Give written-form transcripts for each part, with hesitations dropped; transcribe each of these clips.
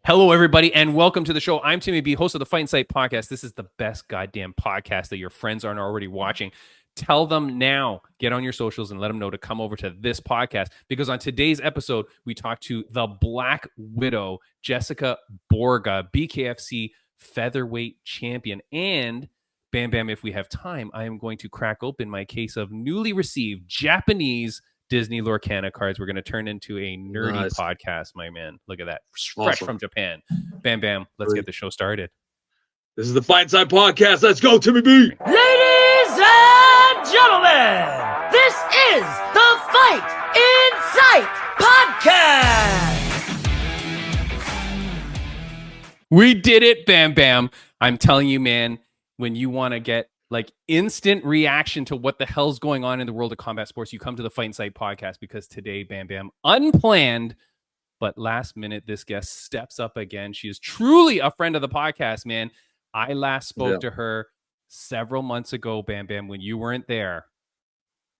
Hello, everybody, and welcome to the show. I'm Timmy B, host of the Fight Insight podcast. This is the best goddamn podcast that your friends aren't already watching. Tell them now. Get on your socials and let them know to come over to this podcast, because on today's episode, we talk to the Black Widow, Jessica Borga, BKFC featherweight champion. And bam, bam, if we have time, I am going to crack open my case of newly received Japanese Disney Lorcana cards. We're going to turn into a nerdy podcast, my man. Look at that. Fresh from Japan. Bam, bam. Let's get the show started. This is the Fight Inside podcast. Let's go, Timmy B. Ladies and gentlemen, this is the Fight Inside podcast. We did it, bam, bam. I'm telling you, man, when you want to get like instant reaction to what the hell's going on in the world of combat sports, you come to the Fight Insight podcast, because today, bam, bam, unplanned, but last minute, this guest steps up again. She is truly a friend of the podcast, man. I last spoke to her several months ago, bam, bam, when you weren't there.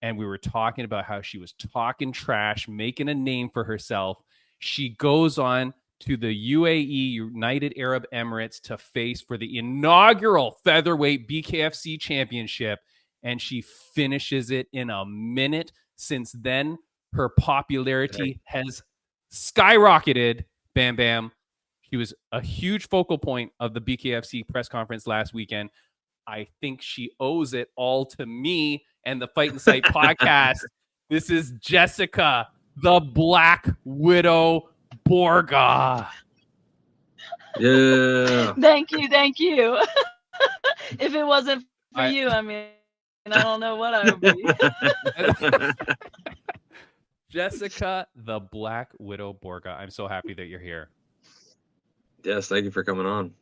And we were talking about how she was talking trash, making a name for herself. She goes on to the UAE, United Arab Emirates, to face for the inaugural featherweight BKFC championship, and she finishes it in a minute. Since then, her popularity has skyrocketed. Bam, bam. She was a huge focal point of the BKFC press conference last weekend. I think she owes it all to me and the Fight Insight podcast. This is Jessica, the Black Widow Borga. Yeah. Thank you. If it wasn't for you, I mean, I don't know what I would be. Jessica, the Black Widow Borga. I'm so happy that you're here. Yes, thank you for coming on.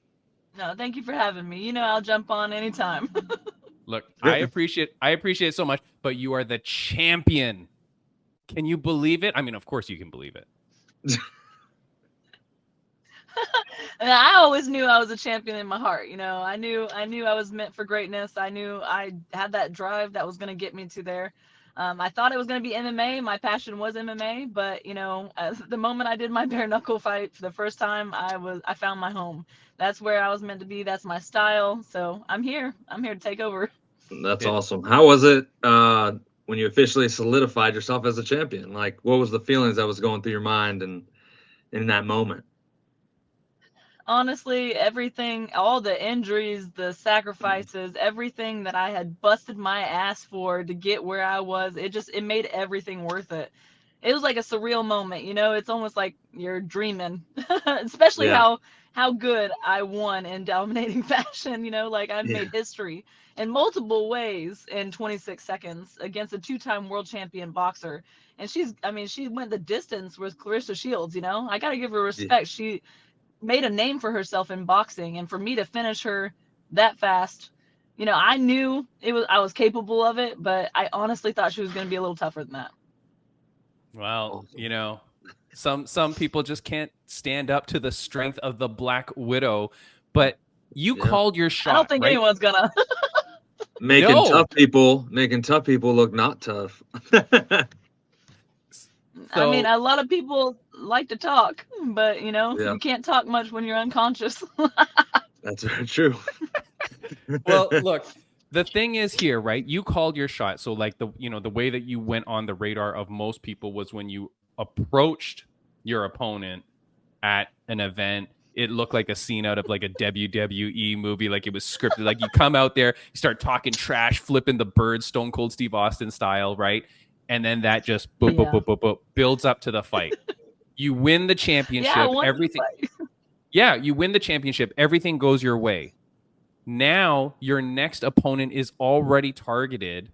No, thank you for having me. You know, I'll jump on anytime. Look, I appreciate it so much, but you are the champion. Can you believe it? I mean, of course you can believe it. And I always knew I was a champion in my heart. You know, I knew I was meant for greatness. I knew I had that drive that was going to get me to there. I thought it was going to be MMA. My passion was MMA, but you know, the moment I did my bare knuckle fight for the first time, I found my home. That's where I was meant to be. That's my style. So I'm here to take over. That's awesome. How was it when you officially solidified yourself as a champion? Like, what was the feelings that was going through your mind and in that moment? Honestly, everything, all the injuries, the sacrifices, everything that I had busted my ass for to get where I was, it made everything worth it. It was like a surreal moment, you know. It's almost like you're dreaming, especially how good I won in dominating fashion, you know, like I made history in multiple ways in 26 seconds against a two-time world champion boxer. And she went the distance with Clarissa Shields, you know. I got to give her respect. She made a name for herself in boxing, and for me to finish her that fast, you know, I knew I was capable of it, but I honestly thought she was going to be a little tougher than that. Well, you know, some people just can't stand up to the strength of the Black Widow, but you called your shot. I don't think anyone's gonna making tough people look not tough. I mean, a lot of people like to talk, but you know, you can't talk much when you're unconscious. That's very true. Well, look, the thing is here, right? You called your shot. So like the way that you went on the radar of most people was when you approached your opponent at an event. It looked like a scene out of like a WWE movie, like it was scripted. Like you come out there, you start talking trash, flipping the bird, Stone Cold Steve Austin style, right? And then that just builds up to the fight. You win the championship. You win the championship. Everything goes your way. Now your next opponent is already targeted.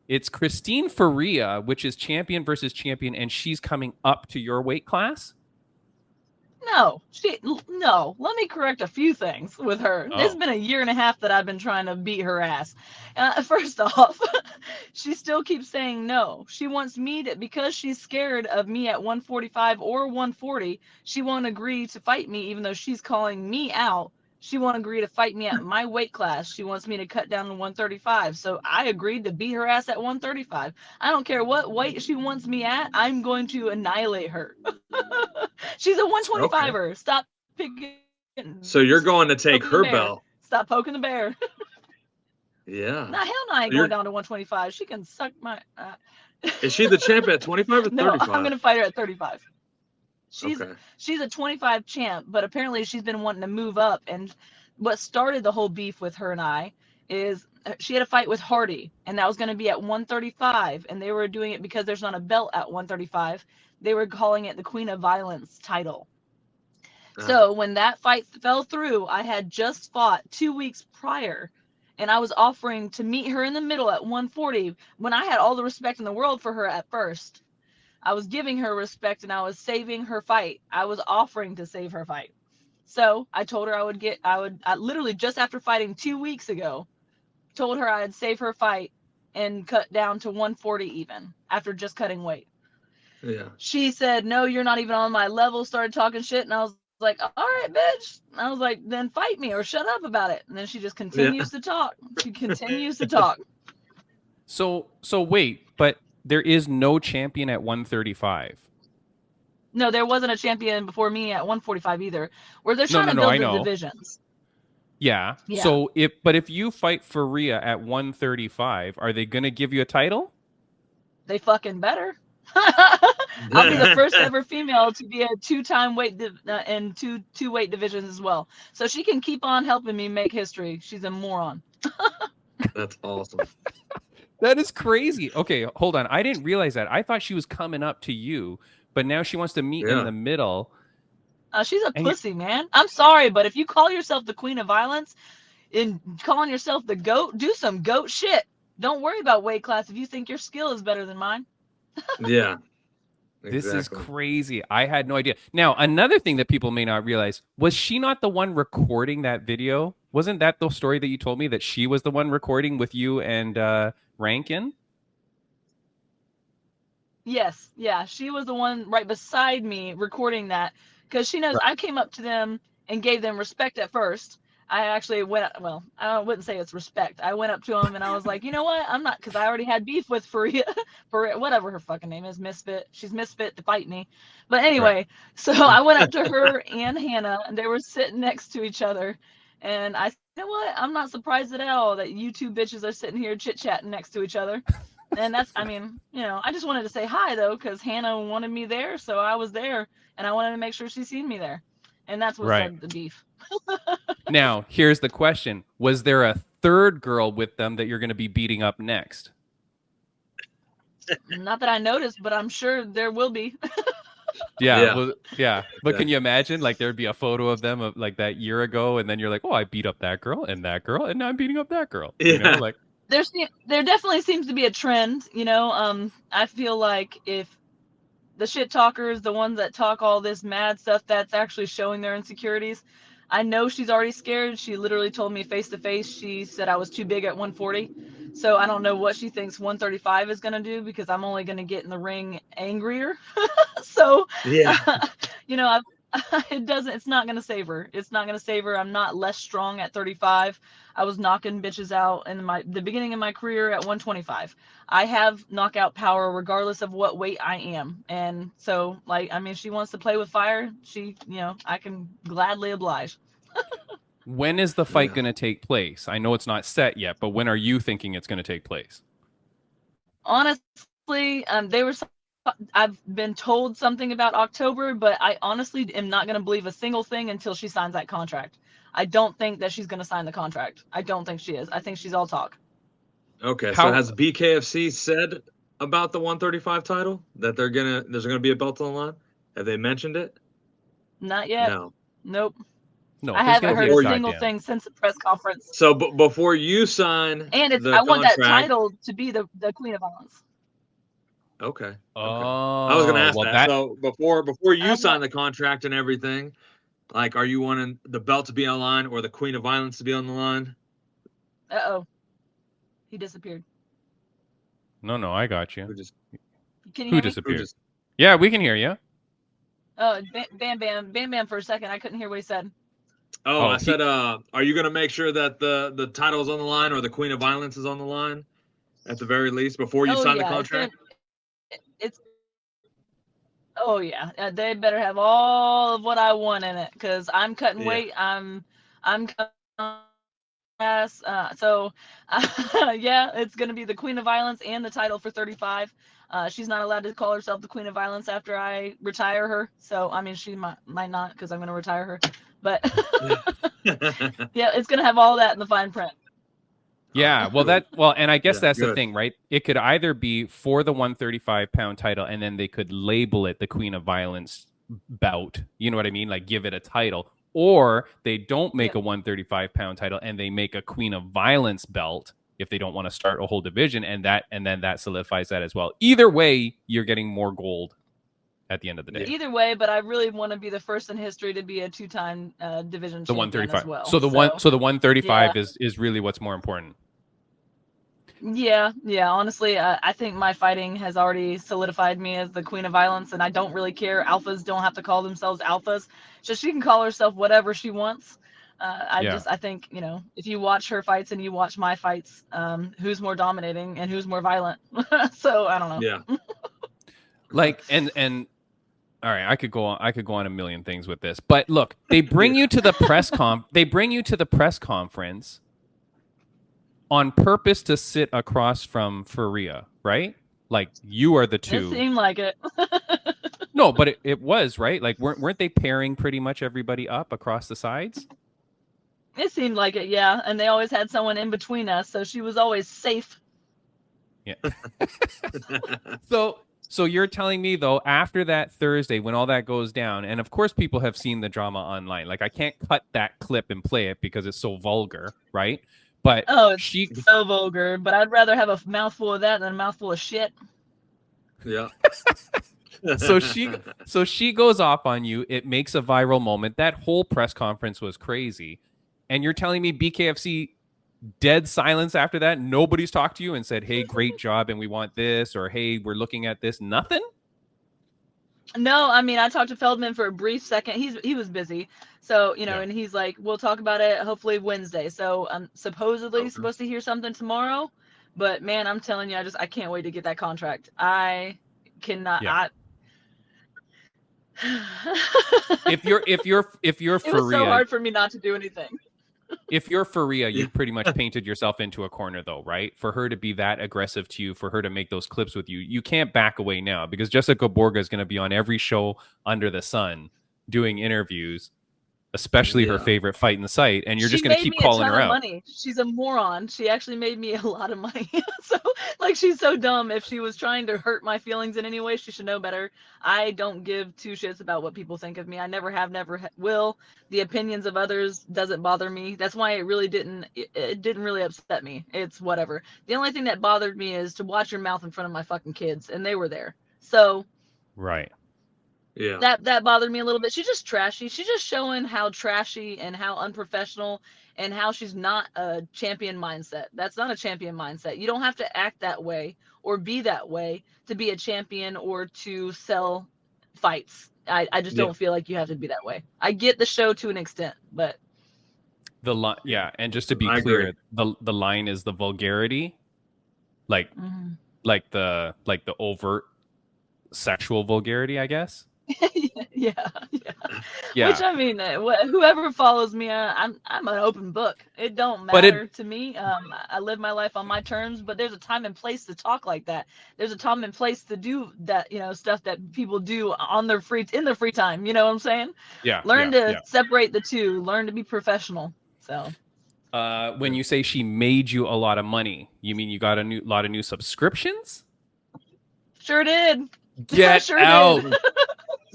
It's Christine Faria, which is champion versus champion, and she's coming up to your weight class. No. Let me correct a few things with her. Oh. It's been a year and a half that I've been trying to beat her ass. First off, she still keeps saying no. She wants me to, because she's scared of me at 145 or 140, she won't agree to fight me, even though she's calling me out. She won't agree to fight me at my weight class. She wants me to cut down to 135. So I agreed to beat her ass at 135. I don't care what weight she wants me at. I'm going to annihilate her. She's a 125er. Okay. So you're going to take poking her the bear. belt. Stop poking the bear. Yeah. Nah, hell no, I ain't going down to 125. She can suck my. Is she the champ at 25 or 35? No, I'm gonna fight her at 35. She's Okay. she's a 25 champ, but apparently she's been wanting to move up. And what started the whole beef with her and I is she had a fight with Hardy, and that was going to be at 135, and they were doing it because there's not a belt at 135. They were calling it the Queen of Violence title. So when that fight fell through, I had just fought 2 weeks prior, and I was offering to meet her in the middle at 140 when I had all the respect in the world for her at first. I was giving her respect and I was saving her fight. I was offering to save her fight. So I told her I literally just after fighting 2 weeks ago, told her I'd save her fight and cut down to 140 even after just cutting weight. Yeah. She said, no, you're not even on my level, started talking shit. And I was like, all right, bitch. And I was like, then fight me or shut up about it. And then she just continues to talk. She continues to talk. So wait, but there is no champion at 135. No, there wasn't a champion before me at 145 either. Where they're trying to build the divisions. Yeah. So if you fight for Rhea at 135, are they gonna give you a title? They fucking better. I'll be the first ever female to be a 2-time weight and two weight divisions as well. So she can keep on helping me make history. She's a moron. That's awesome. That is crazy. Okay, hold on. I didn't realize that. I thought she was coming up to you, but now she wants to meet in the middle. She's a pussy, man. I'm sorry, but if you call yourself the Queen of Violence and calling yourself the GOAT, do some GOAT shit. Don't worry about weight class if you think your skill is better than mine. Yeah. This is crazy. I had no idea. Now, another thing that people may not realize, was she not the one recording that video? Wasn't that the story that you told me, that she was the one recording with you and Rankin? Yes. Yeah. She was the one right beside me recording that because she knows I came up to them and gave them respect at first. I actually I wouldn't say it's respect. I went up to him and I was like, you know what? I'm not, because I already had beef with Faria, whatever her fucking name is, Misfit. She's Misfit to fight me. But anyway, so I went up to her and Hannah, and they were sitting next to each other. And I said, you know what? I'm not surprised at all that you two bitches are sitting here chit-chatting next to each other. And that's, I mean, I just wanted to say hi, though, because Hannah wanted me there, so I was there. And I wanted to make sure she seen me there. And that's what started the beef. Now, here's the question. Was there a third girl with them that you're going to be beating up next? Not that I noticed, but I'm sure there will be. But can you imagine, like, there'd be a photo of them of, like, that year ago, and then you're like, oh, I beat up that girl, and now I'm beating up that girl. Yeah. You know, like, there definitely seems to be a trend, I feel like if the shit talkers, the ones that talk all this mad stuff, that's actually showing their insecurities. I know she's already scared. She literally told me face to face. She said I was too big at 140. So I don't know what she thinks 135 is going to do, because I'm only going to get in the ring angrier. So, it's not going to save her. It's not going to save her. I'm not less strong at 35. I was knocking bitches out in the beginning of my career at 125. I have knockout power regardless of what weight I am. And so, if she wants to play with fire, I can gladly oblige. when is the fight going to take place? I know it's not set yet, but when are you thinking it's going to take place? Honestly, I've been told something about October, but I honestly am not going to believe a single thing until she signs that contract. I don't think that she's going to sign the contract. I don't think she is. I think she's all talk. Okay, so has BKFC said about the 135 title that there's gonna be a belt on the line? Have they mentioned it? Not yet. No. Nope. No, I haven't heard a single thing since the press conference. So before you sign, and I want that title to be the Queen of Violence. Okay. Oh, I was gonna ask that. So before you sign the contract and everything, like, are you wanting the belt to be on the line or the Queen of Violence to be on the line? He disappeared. No, I got you. Can you hear disappeared? Yeah, we can hear you. Oh, Bam Bam for a second. I couldn't hear what he said. Oh, I said, are you going to make sure that the title is on the line or the Queen of Violence is on the line at the very least before you sign the contract? Oh yeah, they better have all of what I want in it, because I'm cutting Yeah. weight. I'm cutting ass. So yeah, it's gonna be the Queen of Violence and the title for 35. She's not allowed to call herself the Queen of Violence after I retire her. So I mean, she might not, because I'm gonna retire her. But yeah, it's gonna have all that in the fine print. Yeah, and I guess Yeah, that's the good. thing, right? It could either be for the 135-pound title, and then they could label it the Queen of Violence bout. You know what I mean? Like give it a title, or they don't make Yep. a 135-pound title and they make a Queen of Violence belt if they don't want to start a whole division, and then that solidifies that as well. Either way, you're getting more gold at the end of the day. Either way, but I really want to be the first in history to be a 2-time division The champion 135. as well. So the 135 is really what's more important. Yeah. Honestly, I think my fighting has already solidified me as the Queen of Violence, and I don't really care. Alphas don't have to call themselves alphas. So she can call herself whatever she wants. I think, if you watch her fights and you watch my fights, who's more dominating and who's more violent? So I don't know. Yeah. Like and all right, I could go on a million things with this, but look, they bring you to the press conference on purpose to sit across from Faria, right? Like you are the two. It seemed like it. No, but it was, right? Like weren't they pairing pretty much everybody up across the sides? It seemed like it, yeah. And they always had someone in between us, so she was always safe. Yeah. So you're telling me, though, after that Thursday, when all that goes down, and of course people have seen the drama online, like I can't cut that clip and play it because it's so vulgar, right? But it's so vulgar, but I'd rather have a mouthful of that than a mouthful of shit. Yeah. So she goes off on you. It makes a viral moment. That whole press conference was crazy. And you're telling me BKFC dead silence after that? Nobody's talked to you and said, hey, great job, and we want this, or hey, we're looking at this? Nothing? No, I mean, I talked to Feldman for a brief second. He was busy. So, and he's like, we'll talk about it hopefully Wednesday. So I'm supposedly supposed to hear something tomorrow. But man, I'm telling you, I can't wait to get that contract. I cannot. Yeah. If you're it was so hard for me not to do anything. If you're Faria, you've pretty much painted yourself into a corner, though, right? For her to be that aggressive to you, for her to make those clips with you, you can't back away now, because Jessica Borga is going to be on every show under the sun doing interviews, especially her favorite fight in the site, and you're just going to keep calling her out. Money. She's a moron. She actually made me a lot of money. So, she's so dumb. If she was trying to hurt my feelings in any way, she should know better. I don't give two shits about what people think of me. I never have, never will. The opinions of others doesn't bother me. That's why it didn't really upset me. It's whatever. The only thing that bothered me is to watch your mouth in front of my fucking kids, and they were there. So, right. Yeah. That bothered me a little bit. She's just trashy. She's just showing how trashy and how unprofessional and how she's not a champion mindset. That's not a champion mindset. You don't have to act that way or be that way to be a champion or to sell fights. I just don't feel like you have to be that way. I get the show to an extent, but and just to be clear, the line is the vulgarity, like the overt sexual vulgarity, I guess. Yeah. Which, I mean, whoever follows me, I'm an open book. It don't matter to me. I live my life on my terms, but there's a time and place to talk like that. There's a time and place to do that, stuff that people do in their free time. You know what I'm saying? Yeah. Learn to separate the two. Learn to be professional. So. When you say she made you a lot of money, you mean you got a lot of new subscriptions? Sure did. Get out.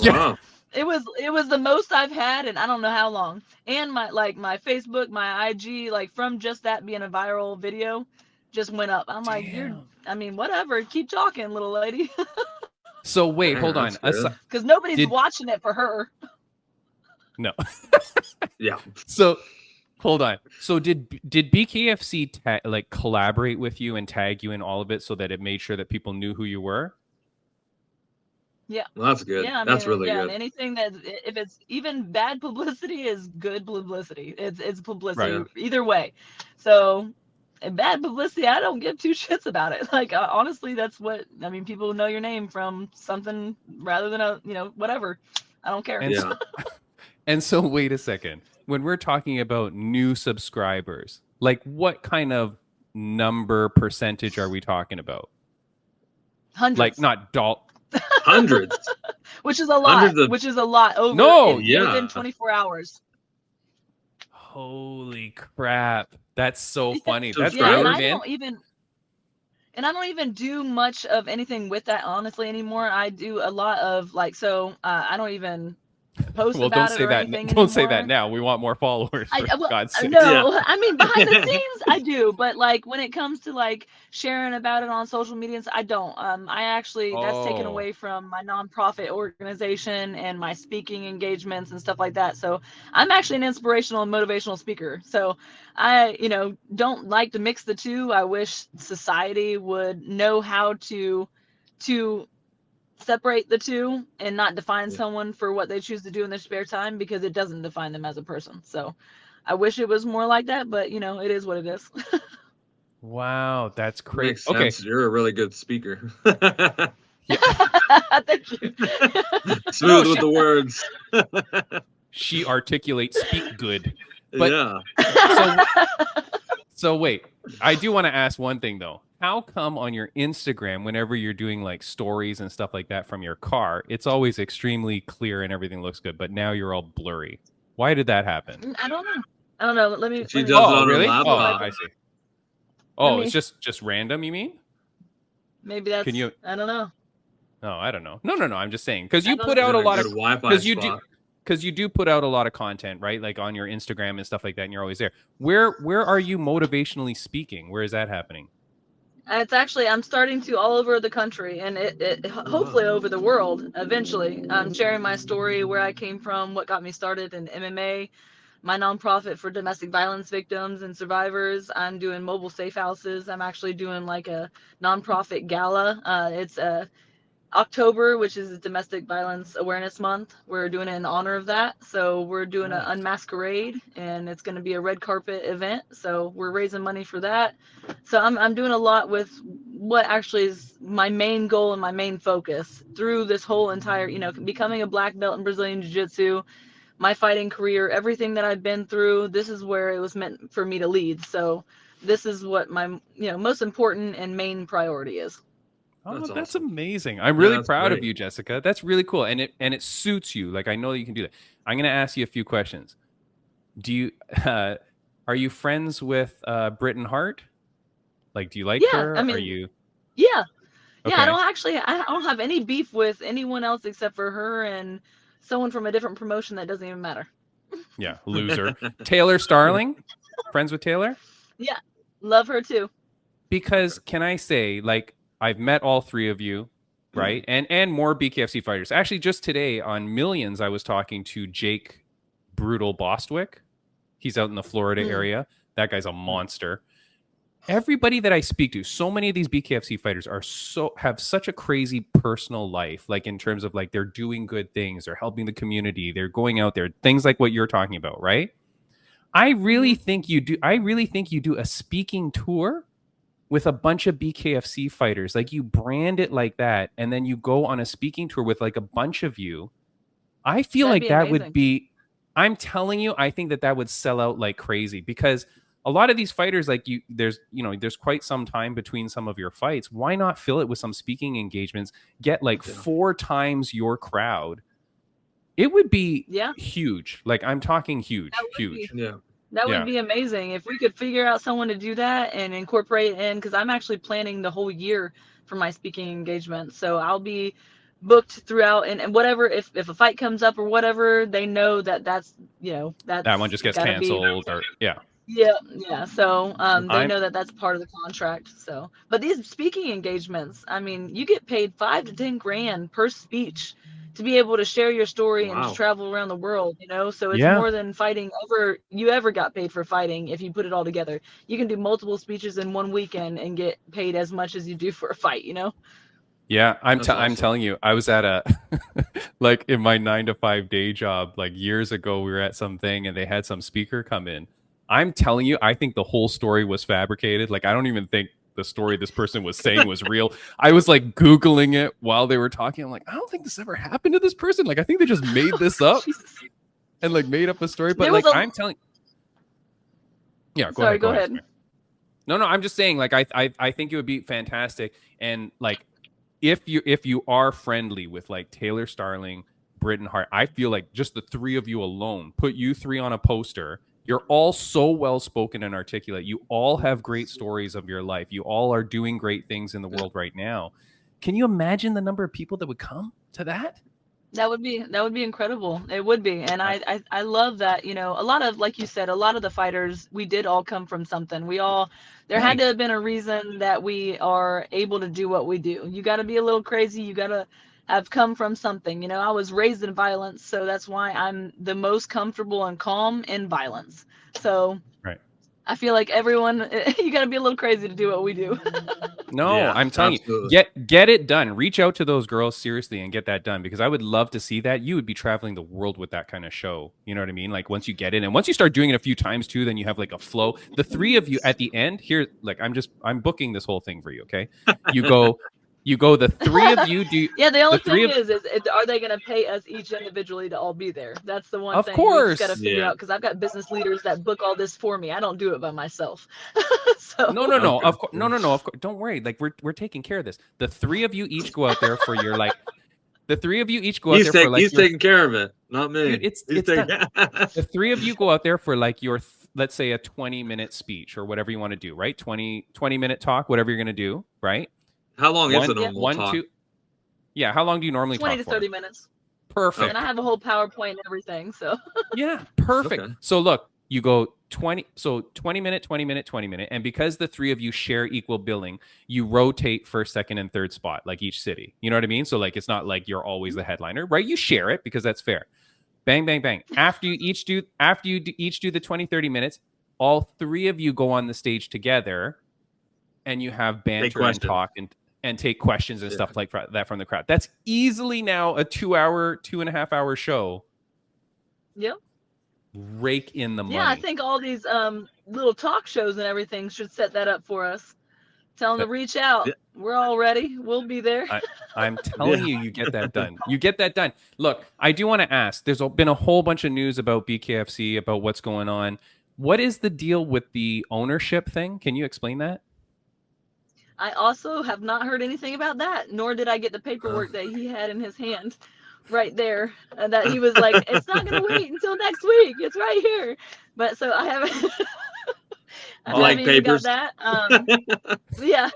Wow. It was the most I've had in I don't know how long. And my Facebook, my IG, from just that being a viral video, just went up. I'm like, whatever. Keep talking, little lady. So wait, hold on. Because nobody's watching it for her. No. Yeah. So hold on. So did BKFC collaborate with you and tag you in all of it so that it made sure that people knew who you were? Yeah. Well, that's good. Yeah, that's really good. And anything that, if it's even bad publicity, is good publicity. It's publicity either way. So bad publicity, I don't give two shits about it. Like honestly, that's what I mean. People know your name from something rather than a whatever. I don't care. And Yeah. and so wait a second. When we're talking about new subscribers, like what kind of number percentage are we talking about? Hundreds. Like not Hundreds. Which is a lot. Hundreds of- Which is a lot over No, within 24 hours. Holy crap. That's so funny. That's Yeah, and rare, I man. don't even do much of anything with that honestly anymore. I do a lot of like I don't even post Well, about don't it say or that. anything Don't say that anymore. now. We want more followers. For God's sake. No, Yeah. I mean behind the scenes I do, but like when it comes to like sharing about it on social media, I don't. I actually that's taken Oh. away from my nonprofit organization and my speaking engagements and stuff like that. So I'm actually an inspirational and motivational speaker. So I, don't like to mix the two. I wish society would know how to separate the two and not define someone for what they choose to do in their spare time, because it doesn't define them as a person. So I wish it was more like that, but it is what it is. Wow, that's crazy. Makes Okay. sense. You're a really good speaker. Thank you. Smooth with the words. She articulates speak good. But- Yeah. So wait, I do want to ask one thing though. How come on your Instagram, whenever you're doing like stories and stuff like that from your car, it's always extremely clear and everything looks good, but now you're all blurry? Why did that happen? I don't know. Let me. She let me- does it on her really? laptop. Oh, I see. Oh, me- it's just random, you mean? Maybe that's. Can you- I don't know. No, I don't know. No. I'm just saying because you I don't put know. out a lot Good of Wi-Fi because you do spot. because you do put out a lot of content, right? Like on your Instagram and stuff like that, and you're always there. Where are you motivationally speaking? Where is that happening? It's actually I'm starting to all over the country and it hopefully over the world eventually. I'm sharing my story, where I came from, what got me started in MMA, my nonprofit for domestic violence victims and survivors. I'm doing mobile safe houses. I'm actually doing like a nonprofit gala. It's October, which is Domestic Violence Awareness Month. We're doing it in honor of that. So we're doing an unmasquerade, and it's going to be a red carpet event. So we're raising money for that. So I'm doing a lot with what actually is my main goal and my main focus through this whole entire, becoming a black belt in Brazilian Jiu-Jitsu, my fighting career, everything that I've been through. This is where it was meant for me to lead. So this is what my, most important and main priority is. Oh, That's that's awesome. amazing. I'm really that's proud of great. you, Jessica. That's really cool. And it suits you. Like I know that you can do that. I'm going to ask you a few questions. Do you are you friends with Britton Hart? Like, do you like her? I mean, Are you Yeah. okay? I don't have any beef with anyone else except for her and someone from a different promotion that doesn't even matter. Yeah, loser. Taylor Starling? Friends with Taylor? Love her too. Because can I say, like, I've met all three of you, right? And more BKFC fighters. Actually, just today on Millions, I was talking to Jake Brutal Bostwick. He's out in the Florida area. That guy's a monster. Everybody that I speak to, so many of these BKFC fighters have such a crazy personal life, like in terms of like they're doing good things, they're helping the community, they're going out there, things like what you're talking about, right? I really think you do a speaking tour with a bunch of BKFC fighters. Like you brand it like that, and then you go on a speaking tour with like a bunch of you. I feel That'd like be that amazing. would be, I'm telling you, I think that would sell out like crazy, because a lot of these fighters, like there's quite some time between some of your fights. Why not fill it with some speaking engagements? Get like 4 times your crowd. It would be huge. Like I'm talking huge. Yeah. That would be amazing if we could figure out someone to do that and incorporate it in, because I'm actually planning the whole year for my speaking engagement. So I'll be booked throughout, and whatever, if a fight comes up or whatever, they know that's that one just gets canceled or Yeah. So they know that that's part of the contract. So, but these speaking engagements, I mean, you get paid $5 to $10 grand per speech to be able to share your story and to travel around the world. So it's more than fighting ever got paid for fighting. If you put it all together, you can do multiple speeches in one weekend and get paid as much as you do for a fight. Yeah, I'm awesome. telling you, I was at a like in my 9 to 5 day job, like years ago, we were at something and they had some speaker come in. I'm telling you, I think the whole story was fabricated. Like, I don't even think the story this person was saying was real. I was like Googling it while they were talking. I'm like, I don't think this ever happened to this person. Like, I think they just made this up and like made up a story. But like, I'm telling. Yeah, go ahead. No, I'm just saying. Like, I think it would be fantastic. And like, if you are friendly with like Taylor Starling, Britton Hart, I feel like just the three of you alone, put you three on a poster. You're all so well spoken and articulate. You all have great stories of your life. You all are doing great things in the world right now. Can you imagine the number of people that would come to that? That would be incredible. It would be. And I love that, you know, a lot of, like you said, a lot of the fighters, we did all come from something. There had to have been a reason that we are able to do what we do. You got to be a little crazy. You got to have come from something. You know, I was raised in violence, so that's why I'm the most comfortable and calm in violence. So I feel like everyone, you got to be a little crazy to do what we do. No, yeah, I'm telling you, get it done. Reach out to those girls seriously and get that done, because I would love to see that. You would be traveling the world with that kind of show. You know what I mean? Like, once you get it, and once you start doing it a few times too, then you have like a flow. The three of you at the end here, like, I'm booking this whole thing for you. Okay, you go. The three of you do. Yeah, the only thing is are they going to pay us each individually to all be there? That's the one thing we just got to figure out, because I've got business leaders that book all this for me. I don't do it by myself. So no. Of course, no. Of course, don't worry. Like, we're taking care of this. The three of you each go out there for your like. The three of you each go out there for like. He's taking care of it, not me. Dude, it's the three of you go out there for like your let's say a 20-minute speech or whatever you want to do, right? 20-minute talk, whatever you're going to do, right? How long is it normal talk? Yeah, how long do you normally talk for? 20 to 30 minutes. Perfect. And I have a whole PowerPoint and everything, so. Yeah, perfect. Okay. So look, you go 20 minute, 20 minute, 20 minute. And because the three of you share equal billing, you rotate first, second, and third spot, like each city. You know what I mean? So like, it's not like you're always the headliner, right? You share it because that's fair. Bang, bang, bang. After you each do the 20, 30 minutes, all three of you go on the stage together and you have banter and talk and take questions and stuff like that from the crowd. That's easily now a 2.5 hour show. Yep. Rake in the money. Yeah, I think all these little talk shows and everything should set that up for us. Tell them to reach out. Yeah. We're all ready. We'll be there. I'm telling you get that done. You get that done. Look, I do want to ask. There's been a whole bunch of news about BKFC, about what's going on. What is the deal with the ownership thing? Can you explain that? I also have not heard anything about that, nor did I get the paperwork that he had in his hand right there, that he was like, it's not going to wait until next week. It's right here. But so I haven't, I haven't even got that. Yeah,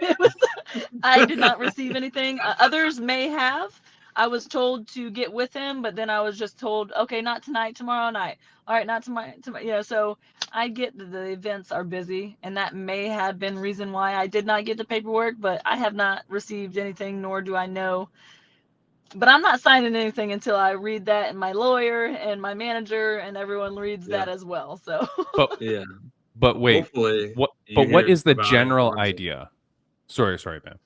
I did not receive anything. Others may have. I was told to get with him, but then I was just told, okay, not tonight, tomorrow night. All right, not tomorrow. Yeah, so I get that the events are busy, and that may have been reason why I did not get the paperwork, but I have not received anything, nor do I know. But I'm not signing anything until I read that, and my lawyer and my manager and everyone reads that as well. So. But wait, what is the general idea? Sorry, man.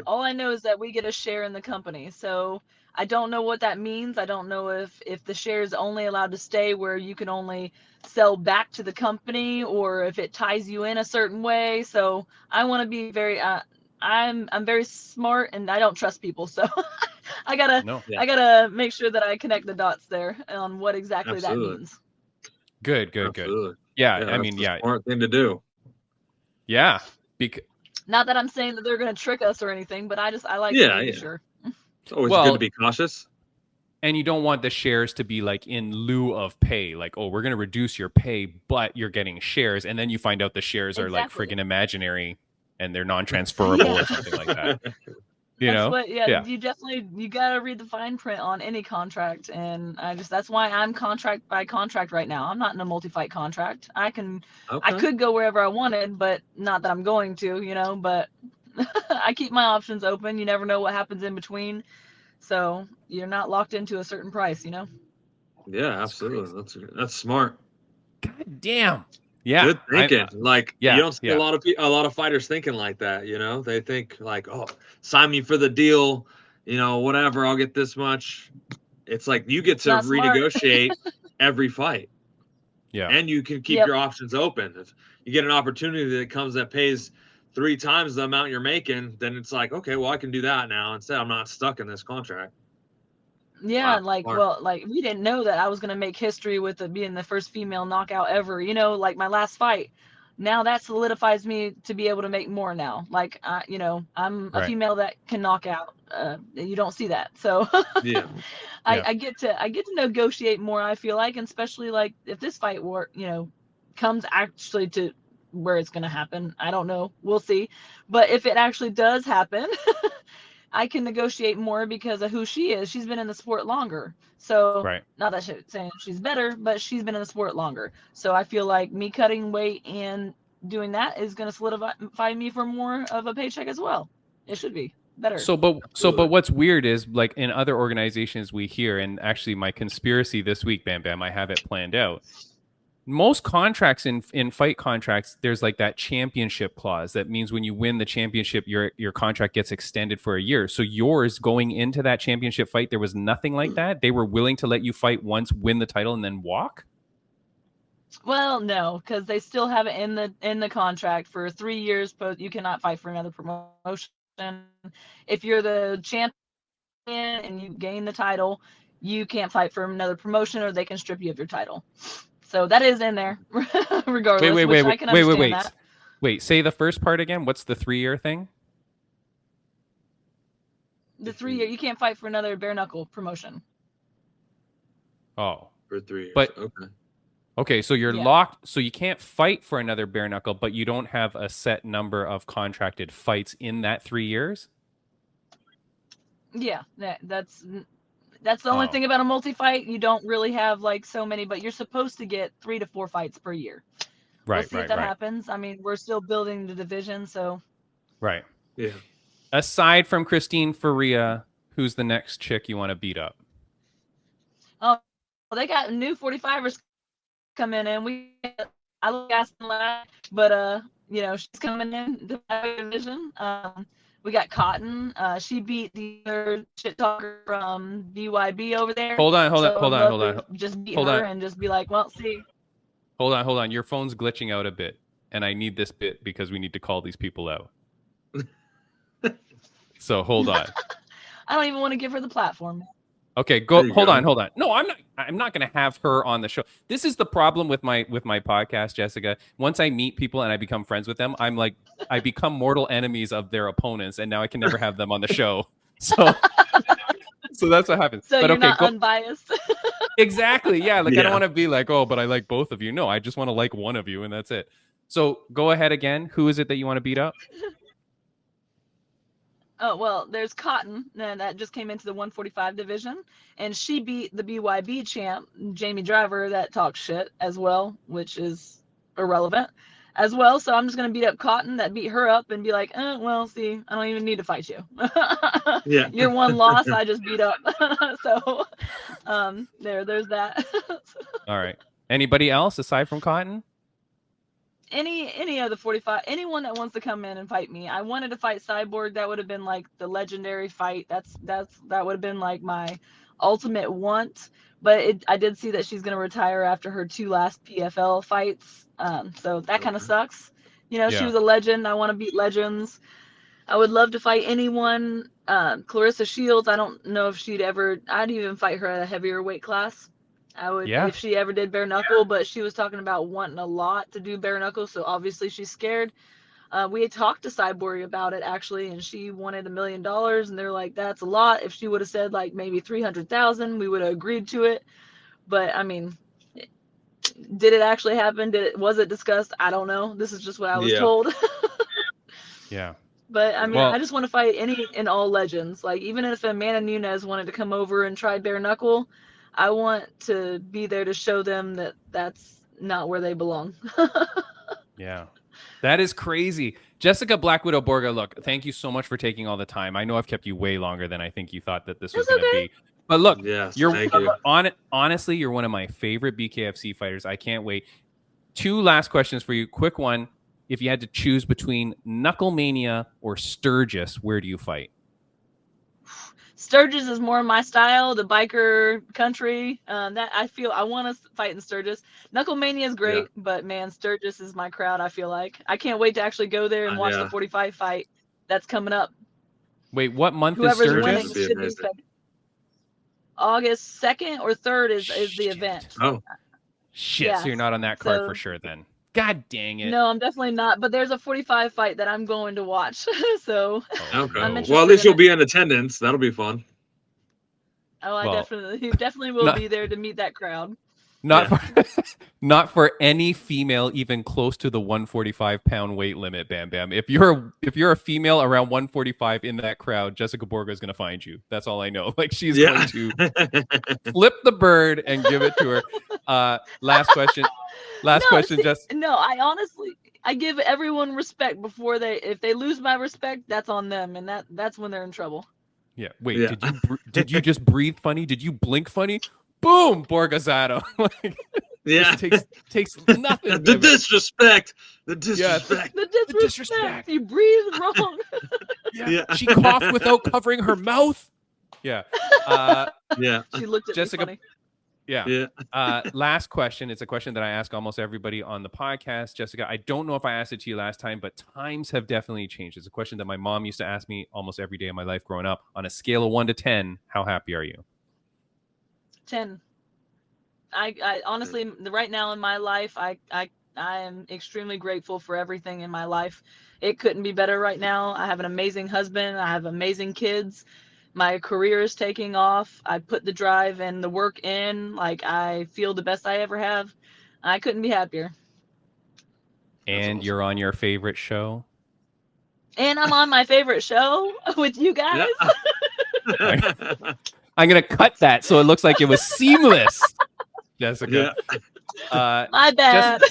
All I know is that we get a share in the company. So I don't know what that means. I don't know if the share is only allowed to stay where you can only sell back to the company, or if it ties you in a certain way. So I want to be very, I'm very smart, and I don't trust people. So I gotta make sure that I connect the dots there on what exactly that means. Good. Yeah, I mean, smart thing to do. Yeah. Not that I'm saying that they're going to trick us or anything, but I like to be sure. It's always good to be cautious. And you don't want the shares to be like in lieu of pay. Like, oh, we're going to reduce your pay, but you're getting shares. And then you find out the shares are like friggin' imaginary and they're non-transferable or something like that. You got to read the fine print on any contract. And that's why I'm contract by contract right now. I'm not in a multi-fight contract. I could go wherever I wanted, but not that I'm going to, but I keep my options open. You never know what happens in between. So you're not locked into a certain price, Yeah, absolutely. That's smart. God damn. Yeah, good thinking. You don't see a lot of fighters thinking like that. They think like, oh, sign me for the deal. Whatever, I'll get this much. It's like you get to renegotiate every fight. Yeah. And you can keep your options open. If you get an opportunity that comes that pays 3 times the amount you're making, then it's like, okay, well, I can do that now. Instead, I'm not stuck in this contract. Yeah, Wow. we didn't know that I was gonna make history with being the first female knockout ever. You know, like my last fight. Now that solidifies me to be able to make more now. Like, you know, I'm a Right. female that can knock out. You don't see that, so Yeah. I get to negotiate more. I feel like, and especially like if this fight comes actually to where it's gonna happen. I don't know. We'll see. But if it actually does happen. I can negotiate more because of who she is. She's been in the sport longer. So, Right. not that she's saying she's better, but she's been in the sport longer. So I feel like me cutting weight and doing that is going to solidify me for more of a paycheck as well. It should be better. But what's weird is like in other organizations we hear, and actually my conspiracy this week, Bam Bam, I have it planned out. Most contracts in fight contracts, there's like that championship clause. That means when you win the championship, your contract gets extended for a year. So yours going into that championship fight, there was nothing like that. They were willing to let you fight once, win the title, and then walk. Well, no, because they still have it in the contract for 3 years. But you cannot fight for another promotion. If you're the champion and you gain the title, you can't fight for another promotion, or they can strip you of your title. So that is in there, regardless. Wait, say the first part again. What's the 3-year thing? The 3 year, you can't fight for another bare knuckle promotion. Oh, for 3 years. But okay, so you're locked. So you can't fight for another bare knuckle, but you don't have a set number of contracted fights in that 3 years. Yeah, that's the only thing about a multi-fight. You don't really have like so many, but you're supposed to get 3 to 4 fights per year. Right, we'll see if that happens. I mean, we're still building the division, so. Right. Yeah. Aside from Christine Faria, who's the next chick you want to beat up? Oh, well, they got new 45ers coming in. I look Aston last, but she's coming in to the division. We got Cotton. She beat the other shit talker from BYB over there. Hold on. Just beat her and just be like, well, see. Hold on. Your phone's glitching out a bit, and I need this bit because we need to call these people out. So hold on. I don't even want to give her the platform. Okay, hold on. No, I'm not going to have her on the show. This is the problem with my podcast, Jessica. Once I meet people and I become friends with them, I'm like, I become mortal enemies of their opponents, and now I can never have them on the show. So that's what happens. So you're not unbiased. Exactly. Yeah. I don't want to be like, oh, but I like both of you. No, I just want to like one of you, and that's it. So go ahead again. Who is it that you want to beat up? Oh, well, there's Cotton, and that just came into the 145 division, and she beat the BYB champ, Jamie Driver, that talks shit as well, which is irrelevant as well. So I'm just going to beat up Cotton that beat her up and be like, well, see, I don't even need to fight you. Yeah. Your one loss, I just beat up. So there's that. All right. Anybody else aside from Cotton? Any of the 45, anyone that wants to come in and fight me. I wanted to fight Cyborg. That would have been like the legendary fight. That would have been like my ultimate want. But I did see that she's going to retire after her 2 last PFL fights. So that kind of sucks. She was a legend. I want to beat legends. I would love to fight anyone. Clarissa Shields, I don't know if I'd even fight her at a heavier weight class. I would, if she ever did bare knuckle, but she was talking about wanting a lot to do bare knuckle, so obviously she's scared. We had talked to Cyborg about it actually, and she wanted $1 million, and they're like, that's a lot. If she would have said like maybe 300,000, we would have agreed to it. But I mean, did it actually happen? Was it discussed? I don't know. This is just what I was told. Yeah. But I mean, I just want to fight any and all legends. Like even if Amanda Nunes wanted to come over and try bare knuckle, I want to be there to show them that that's not where they belong. Yeah. That is crazy. Jessica Black Widow Borga, look, thank you so much for taking all the time. I know I've kept you way longer than I think you thought that this was going to be. But look, honestly, you're one of my favorite BKFC fighters. I can't wait. 2 last questions for you. Quick one. If you had to choose between Knucklemania or Sturgis, where do you fight? Sturgis is more my style, the biker country. That I feel I want to fight in Sturgis. Knucklemania is great, but man, Sturgis is my crowd. I feel like I can't wait to actually go there and watch the 45 fight that's coming up. Wait, what month Whoever's is winning Sturgis? should be fed. August 2nd or 3rd is the event. Oh, shit! Yeah, So you're not on that card so- for sure then. God dang it! No, I'm definitely not. But there's a 45 fight that I'm going to watch. So okay. I'm Well, interested at least in you'll it. be in attendance. That'll be fun. I Well, definitely will not- be there to meet that crowd. Not not for any female even close to the 145-pound weight limit, Bam Bam. If you're a female around 145 in that crowd, Jessica Borga is going to find you. That's all I know. Like she's going to flip the bird and give it to her. Last question. No, I give everyone respect before if they lose my respect, that's on them, and that's when they're in trouble. Yeah. Wait. Did you just breathe funny? Did you blink funny? Boom, Borgazzato. Yeah. Takes nothing. The disrespect. The disrespect. The disrespect. You breathe wrong. Yeah. She coughed without covering her mouth. Yeah. Yeah. She looked at Jessica. me funny. Yeah. Last question. It's a question that I ask almost everybody on the podcast. Jessica, I don't know if I asked it to you last time, but times have definitely changed. It's a question that my mom used to ask me almost every day of my life growing up. On a scale of 1 to 10, how happy are you? 10. I honestly, right now in my life, I am extremely grateful for everything in my life. It couldn't be better right now. I have an amazing husband. I have amazing kids. My career is taking off. I put the drive and the work in. Like, I feel the best I ever have. I couldn't be happier. And you're on your favorite show? And I'm on my favorite show with you guys. I'm going to cut that so it looks like it was seamless, Jessica. My bad.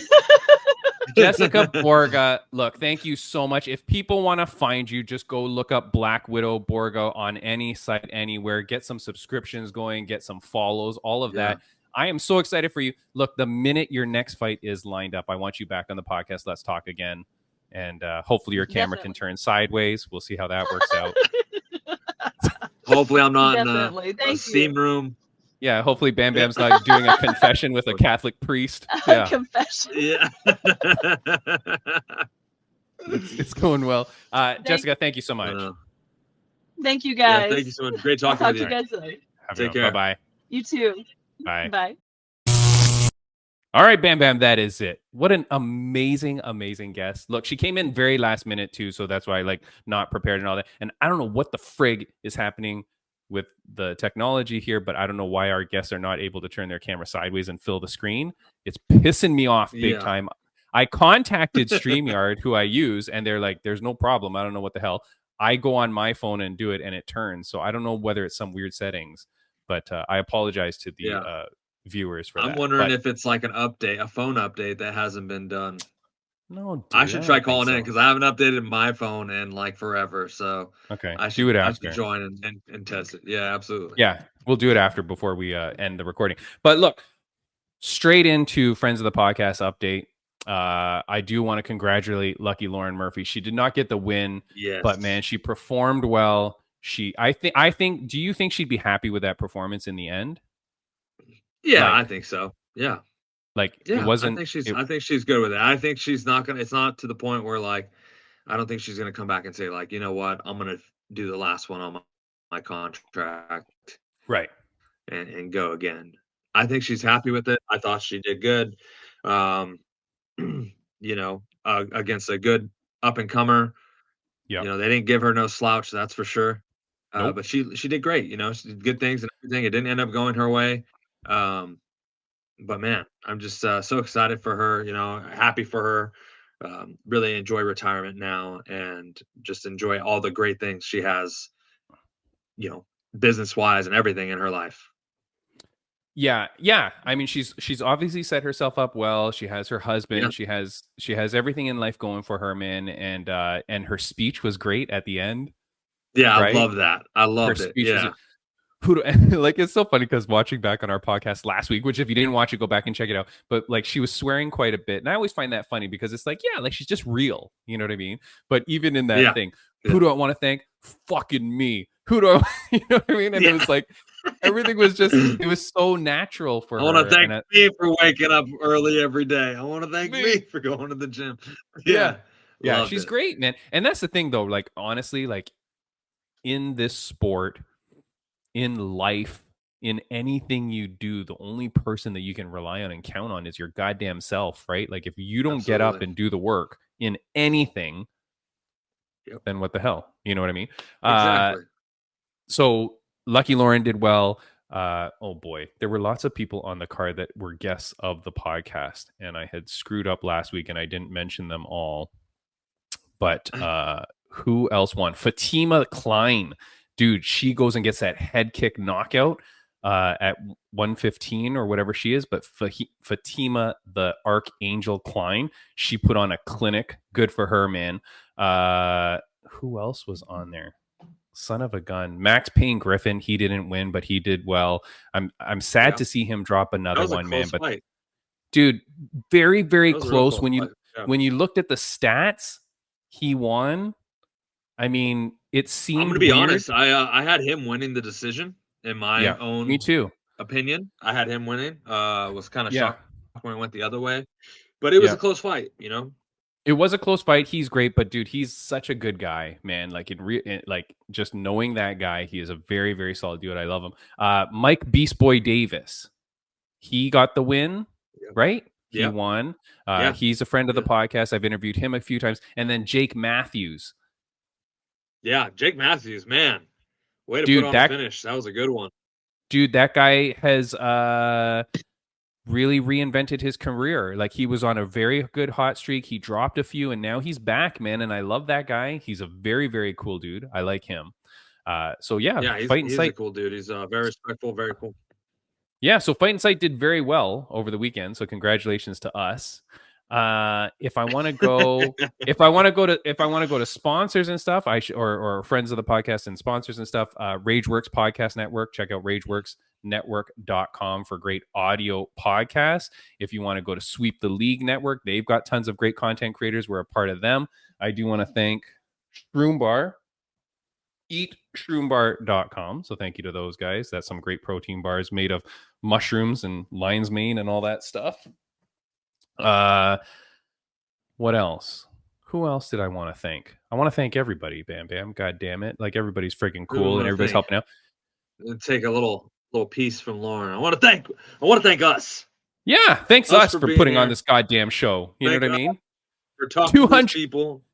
Jessica Borga, look, thank you so much. If people want to find you, just go look up Black Widow Borga on any site, anywhere. Get some subscriptions going, get some follows, all of that. I am so excited for you. Look, the minute your next fight is lined up, I want you back on the podcast. Let's talk again. And hopefully your camera can turn sideways. We'll see how that works out. Hopefully I'm not in a steam room. Yeah, hopefully Bam Bam's not doing a confession with a Catholic priest. Yeah. Confession. Yeah. It's going well. Jessica, thank you so much. Thank you, guys. Yeah, thank you so much. Great talking I'll with talk you. to you guys later. Take care. Bye-bye. You too. Bye. Bye. All right, Bam Bam, that is it. What an amazing, amazing guest. Look, she came in very last minute too, so that's why not prepared and all that. And I don't know what the frig is happening with the technology here, but I don't know why our guests are not able to turn their camera sideways and fill the screen. It's pissing me off big time. I contacted StreamYard, who I use, and they're like, there's no problem. I don't know what the hell. I go on my phone and do it, and it turns. So I don't know whether it's some weird settings, but I apologize to the viewers for that. I'm wondering if it's like a phone update that hasn't been done. No, dude, I should try calling in because I haven't updated my phone in forever. So okay, I should do it after. I should join and test it. Yeah, absolutely. Yeah, we'll do it after before we end the recording. But look, straight into Friends of the Podcast update. I do want to congratulate Lucky Lauren Murphy. She did not get the win, but man, she performed well. I think. Do you think she'd be happy with that performance in the end? Yeah, I think so. Yeah. It wasn't. I think she's good with it. I think she's not gonna. It's not to the point where I don't think she's gonna come back and say you know what, I'm gonna do the last one on my contract, right, and go again. I think she's happy with it. I thought she did good. You know, against a good up and comer. Yeah. You know, they didn't give her no slouch, that's for sure. Nope. But she did great. You know, she did good things and everything. It didn't end up going her way. But man, I'm just so excited for her, you know, happy for her, really enjoy retirement now and just enjoy all the great things she has, you know, business wise and everything in her life. Yeah. I mean, she's obviously set herself up well. She has her husband. Yeah. She has everything in life going for her, man. And her speech was great at the end. Yeah, right? I love that. I loved it. Yeah. like it's so funny because watching back on our podcast last week, which if you didn't watch it, go back and check it out. But like she was swearing quite a bit, and I always find that funny because it's like, yeah, like she's just real, you know what I mean? But even in that Yeah. thing, Yeah. who do I want to thank? Fucking me. Who do I, you know what I mean? And it was like everything was just, it was so natural for I her. want to thank and me for waking up early every day. I want to thank Me. me for going to the gym. Yeah. Loved She's it. great, man. And that's the thing, though. Like honestly, like in this sport, in life, in anything you do, the only person that you can rely on and count on is your goddamn self, right? Like if you don't get up Absolutely. and do the work in anything, Yep. then what the hell? You know what I mean? Exactly. So Lucky Lauren did well. Oh boy, there were lots of people on the card that were guests of the podcast, and I had screwed up last week and I didn't mention them all. But who else won? Fatima Klein. Dude, she goes and gets that head kick knockout at 115 or whatever she is. But Fatima, the Archangel Klein, she put on a clinic. Good for her, man. Who else was on there? Son of a gun. Max Payne Griffin, he didn't win, but he did well. I'm sad to see him drop another one, man. But fight. dude, very, very That was a close. real When you looked at the stats, he won. I mean, it seemed I'm going to be weird. honest. I had him winning the decision in my own Me too. opinion. I had him winning. Was kind of Yeah. shocked when it went the other way, but it was a close fight. You know, It was a close fight. He's great, but dude, he's such a good guy, man. Like like just knowing that guy, he is a very, very solid dude. I love him. Mike Beast Boy Davis, he got the win, right? He won. He's a friend of the podcast. I've interviewed him a few times. And then Jake Matthews. Yeah, Jake Matthews, man. Way to put on a finish. That was a good one. Dude, that guy has really reinvented his career. Like he was on a very good hot streak. He dropped a few and now he's back, man. And I love that guy. He's a very, very cool dude. I like him. So he's a cool dude. He's very respectful, very cool. Yeah, so Fight and Sight did very well over the weekend. So congratulations to us. If I want to go, if I want to go to sponsors and stuff, or friends of the podcast and sponsors and stuff, Rageworks Podcast Network. Check out RageworksNetwork.com for great audio podcasts. If you want to go to Sweep the League Network, they've got tons of great content creators. We're a part of them. I do want to thank Shroombar, eatshroombar.com. So thank you to those guys. That's some great protein bars made of mushrooms and lion's mane and all that stuff. What else? Who else did I want to thank? I want to thank everybody, Bam Bam. God damn it. Like everybody's freaking cool and everybody's helping out. Take a little piece from Lauren. I want to thank us. Yeah, thanks us for putting on this goddamn show. You know what I mean? For talking to these people.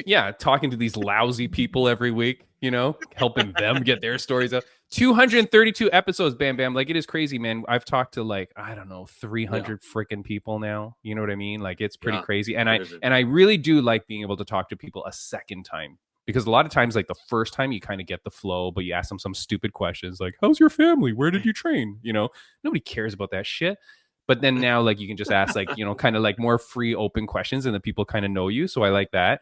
Yeah, talking to these lousy people every week, you know, helping them get their stories out. 232 episodes, Bam Bam. Like, it is crazy, man. I've talked to 300 freaking people now. You know what I mean? Like, it's pretty crazy. And I really do like being able to talk to people a second time, because a lot of times, like the first time you kind of get the flow, but you ask them some stupid questions like, how's your family? Where did you train? You know, nobody cares about that shit. But then now, like, you can just ask kind of like more free, open questions, and the people kind of know you. So I like that.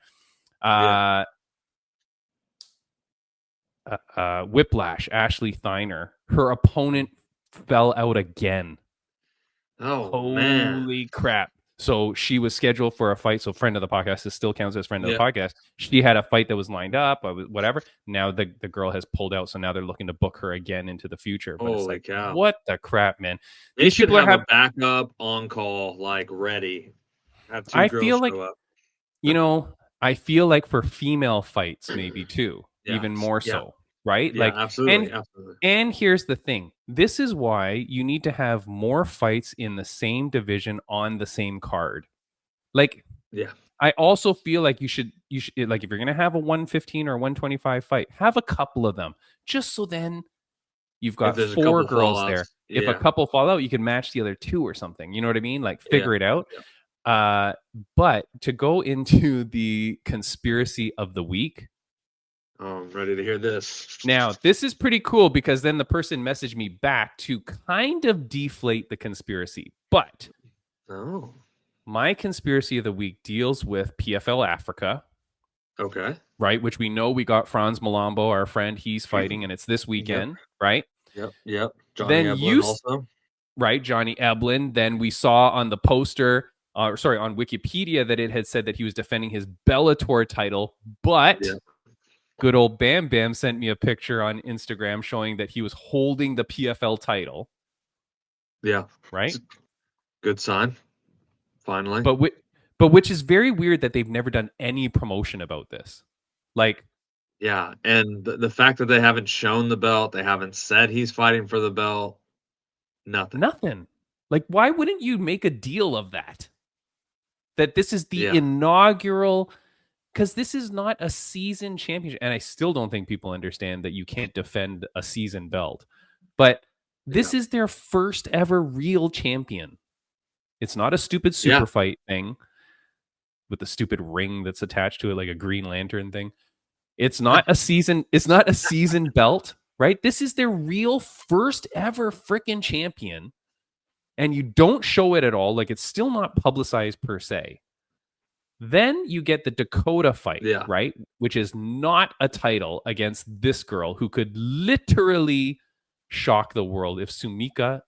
Whiplash, Ashley Thiner, her opponent fell out again. Holy crap. So she was scheduled for a fight. So friend of the podcast, this still counts as friend of the podcast. She had a fight that was lined up, whatever. Now the girl has pulled out. So now they're looking to book her again into the future. But holy cow. What the crap, man? They should have a backup on call, like ready. Have two girls show up. You know, I feel like for female fights, maybe too, even more so, right? Yeah, absolutely. And here's the thing. This is why you need to have more fights in the same division on the same card. Like, I also feel like you should like, if you're going to have a 115 or 125 fight, have a couple of them, just so then you've got 4 girls there. If a couple fall out, you can match the other 2 or something. You know what I mean? Like, figure it out. But to go into the conspiracy of the week. Oh, I'm ready to hear this. Now, this is pretty cool, because then the person messaged me back to kind of deflate the conspiracy. But my conspiracy of the week deals with PFL Africa. Okay. Right? Which we know we got Franz Malambo, our friend. He's fighting, and it's this weekend, right? Yep. Johnny Then Eblin also. right, Johnny Eblin. Then we saw on the poster, on Wikipedia, that it had said that he was defending his Bellator title, but Yeah. good old Bam Bam sent me a picture on Instagram showing that he was holding the PFL title. Yeah. Right. It's a good sign. Finally. But which is very weird that they've never done any promotion about this. Like, yeah, and the fact that they haven't shown the belt, they haven't said he's fighting for the belt, nothing. Like, why wouldn't you make a deal of that? That this is the Yeah. inaugural, because this is not a season championship. And I still don't think people understand that you can't defend a season belt. But this is their first ever real champion. It's not a stupid super fight thing with the stupid ring that's attached to it, like a Green Lantern thing. It's not a season belt, right? This is their real first ever freaking champion. And you don't show it at all. Like, it's still not publicized per se. Then you get the Dakota fight, right? Which is not a title against this girl who could literally shock the world if Sumiko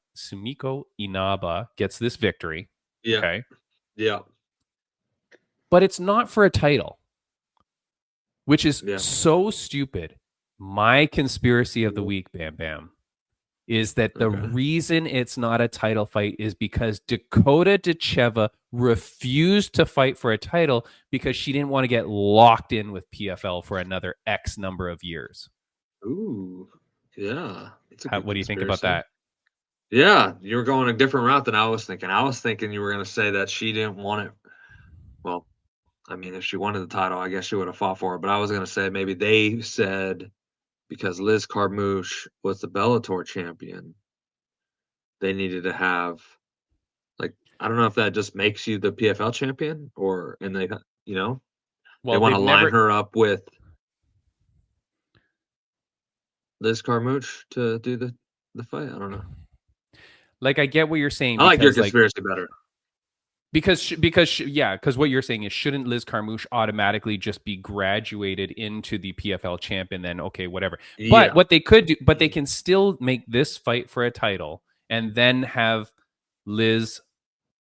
Inaba gets this victory. Yeah. Okay. Yeah. But it's not for a title, which is so stupid. My conspiracy of the week, Bam Bam, is that the reason it's not a title fight is because Dakota Dacheva refused to fight for a title because she didn't want to get locked in with PFL for another X number of years. Ooh, yeah. What do you think about that? Yeah, you were going a different route than I was thinking. I was thinking you were going to say that she didn't want it. Well, I mean, if she wanted the title, I guess she would have fought for it. But I was going to say maybe they said because Liz Carmouche was the Bellator champion, they needed to have, like, I don't know if that just makes you the PFL champion and they, they want to line her up with Liz Carmouche to do the fight. I don't know. Like, I get what you're saying. I like your conspiracy better. Because what you're saying is, shouldn't Liz Carmouche automatically just be graduated into the PFL champ and then, okay, whatever. But what they could do, but they can still make this fight for a title and then have Liz,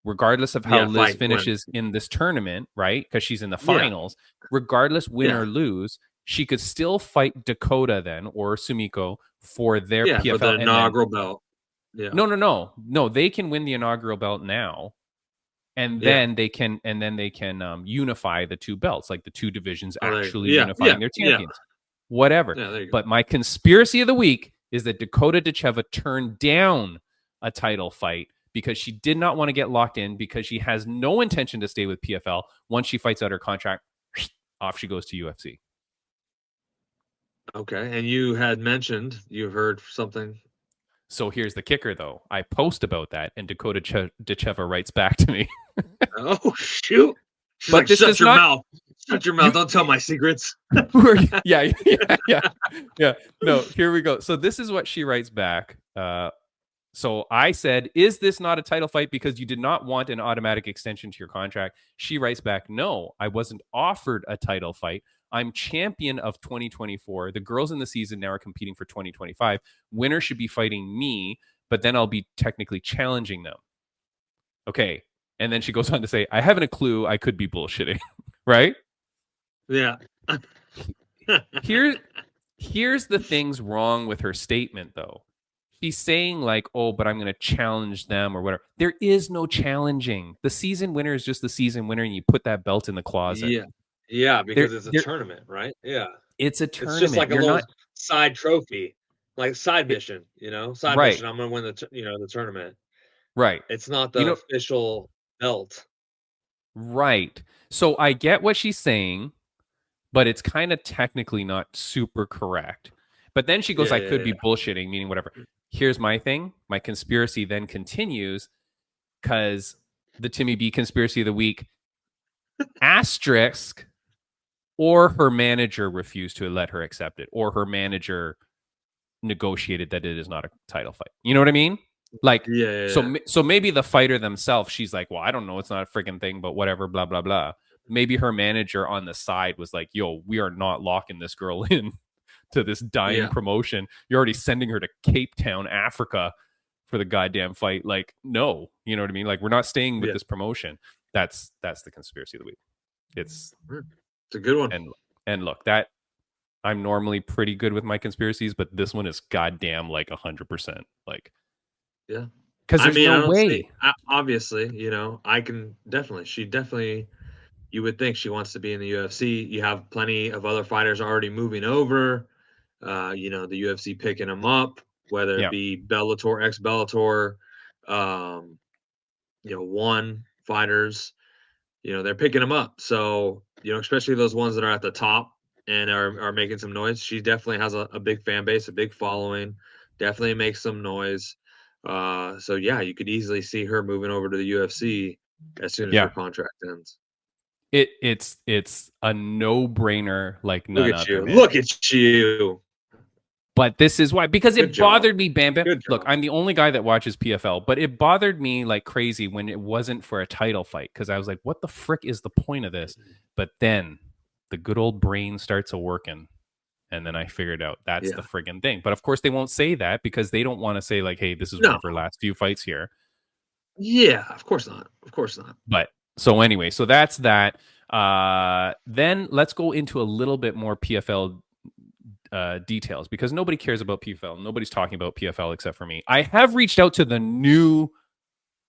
regardless of how Liz finishes in this tournament, right? Because she's in the finals, regardless win or lose, she could still fight Dakota then or Sumiko for their PFL for the inaugural belt. Yeah. No. They can win the inaugural belt now. And then they can unify the two belts, like the two divisions actually unifying their champions. Whatever. Yeah, but my conspiracy of the week is that Dakota Dacheva turned down a title fight because she did not want to get locked in, because she has no intention to stay with PFL. Once she fights out her contract, off she goes to UFC. Okay. And you had mentioned you heard something. So here's the kicker, though. I post about that, and Dakota Dacheva writes back to me. Oh, shoot. She's but like, this shut your mouth. Shut your mouth. Don't tell my secrets. Yeah. No, here we go. So this is what she writes back. So I said, is this not a title fight because you did not want an automatic extension to your contract? She writes back, no, I wasn't offered a title fight. I'm champion of 2024. The girls in the season now are competing for 2025. Winner should be fighting me, but then I'll be technically challenging them. Okay. And then she goes on to say, I haven't a clue. I could be bullshitting. Right? Yeah. Here's the things wrong with her statement, though. She's saying like, oh, but I'm going to challenge them or whatever. There is no challenging. The season winner is just the season winner, and you put that belt in the closet. Yeah, because it's a tournament, right? Yeah. It's a tournament. It's just like a little side trophy, like side mission, Side mission. I'm going to win the tournament. Right. It's not the official belt. Right. So I get what she's saying, but it's kind of technically not super correct. But then she goes, I could be bullshitting, meaning whatever. Here's my thing. My conspiracy then continues, because the Timmy B conspiracy of the week, asterisk, or her manager refused to let her accept it, or her manager negotiated that it is not a title fight. You know what I mean? Like, so maybe the fighter themselves, she's like, well, I don't know, it's not a freaking thing, but whatever, blah, blah, blah. Maybe her manager on the side was like, yo, we are not locking this girl in to this dying promotion. You're already sending her to Cape Town, Africa for the goddamn fight. Like, no, you know what I mean? Like, we're not staying with this promotion. That's the conspiracy of the week. It's a good one. And look, that I'm normally pretty good with my conspiracies, but this one is goddamn like 100%. Like, yeah, because there's no way. Obviously, you know, she definitely, you would think she wants to be in the UFC. You have plenty of other fighters already moving over. You know, the UFC picking them up, whether it be Bellator, ex-Bellator, you know, one fighters, you know, they're picking them up. So, you know, especially those ones that are at the top and are making some noise. She definitely has a big fan base, a big following, definitely makes some noise. So yeah, you could easily see her moving over to the UFC as soon as her contract ends. It's a no-brainer, like none Look at other, you. man. Look at you. But this is why, because Good it job. bothered me, Bam Bam. Good Look, job. I'm the only guy that watches PFL, but it bothered me like crazy when it wasn't for a title fight, because I was like, what the frick is the point of this? But then the good old brain starts a-working, and then I figured out that's the friggin' thing. But of course, they won't say that because they don't want to say like, hey, this is one of her last few fights here. Yeah, of course not. Of course not. But so anyway, so that's that. Then let's go into a little bit more PFL details, because nobody cares about PFL. Nobody's talking about PFL except for me. I have reached out to the new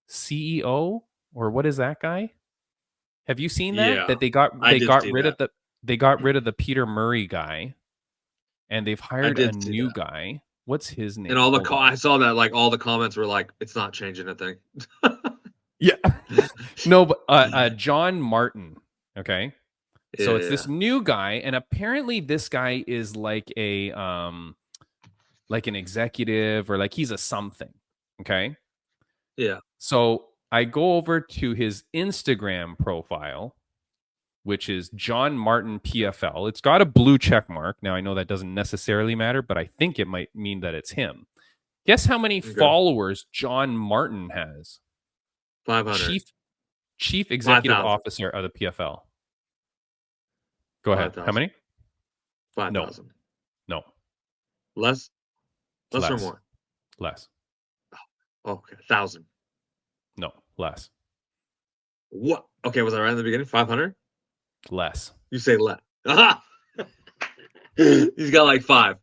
CEO, or what is that guy? Have you seen that? Yeah, that they got rid of the Peter Murray guy, and they've hired a new guy. What's his name? And I saw that, like, all the comments were like, it's not changing a thing. Yeah. No, but John Martin. Okay. So it's this new guy, and apparently this guy is like an executive, or like he's a something. Okay. Yeah. So I go over to his Instagram profile, which is John Martin PFL. It's got a blue check mark. Now I know that doesn't necessarily matter, but I think it might mean that it's him. Guess how many followers John Martin has? 500. Chief Executive Officer of the PFL. Go ahead. 5,000. How many? 5,000. No. Less or more? Less. Oh, okay. 1,000. No, less. What? Okay, was I right in the beginning? 500? Less. You say less. Aha! He's got like 5.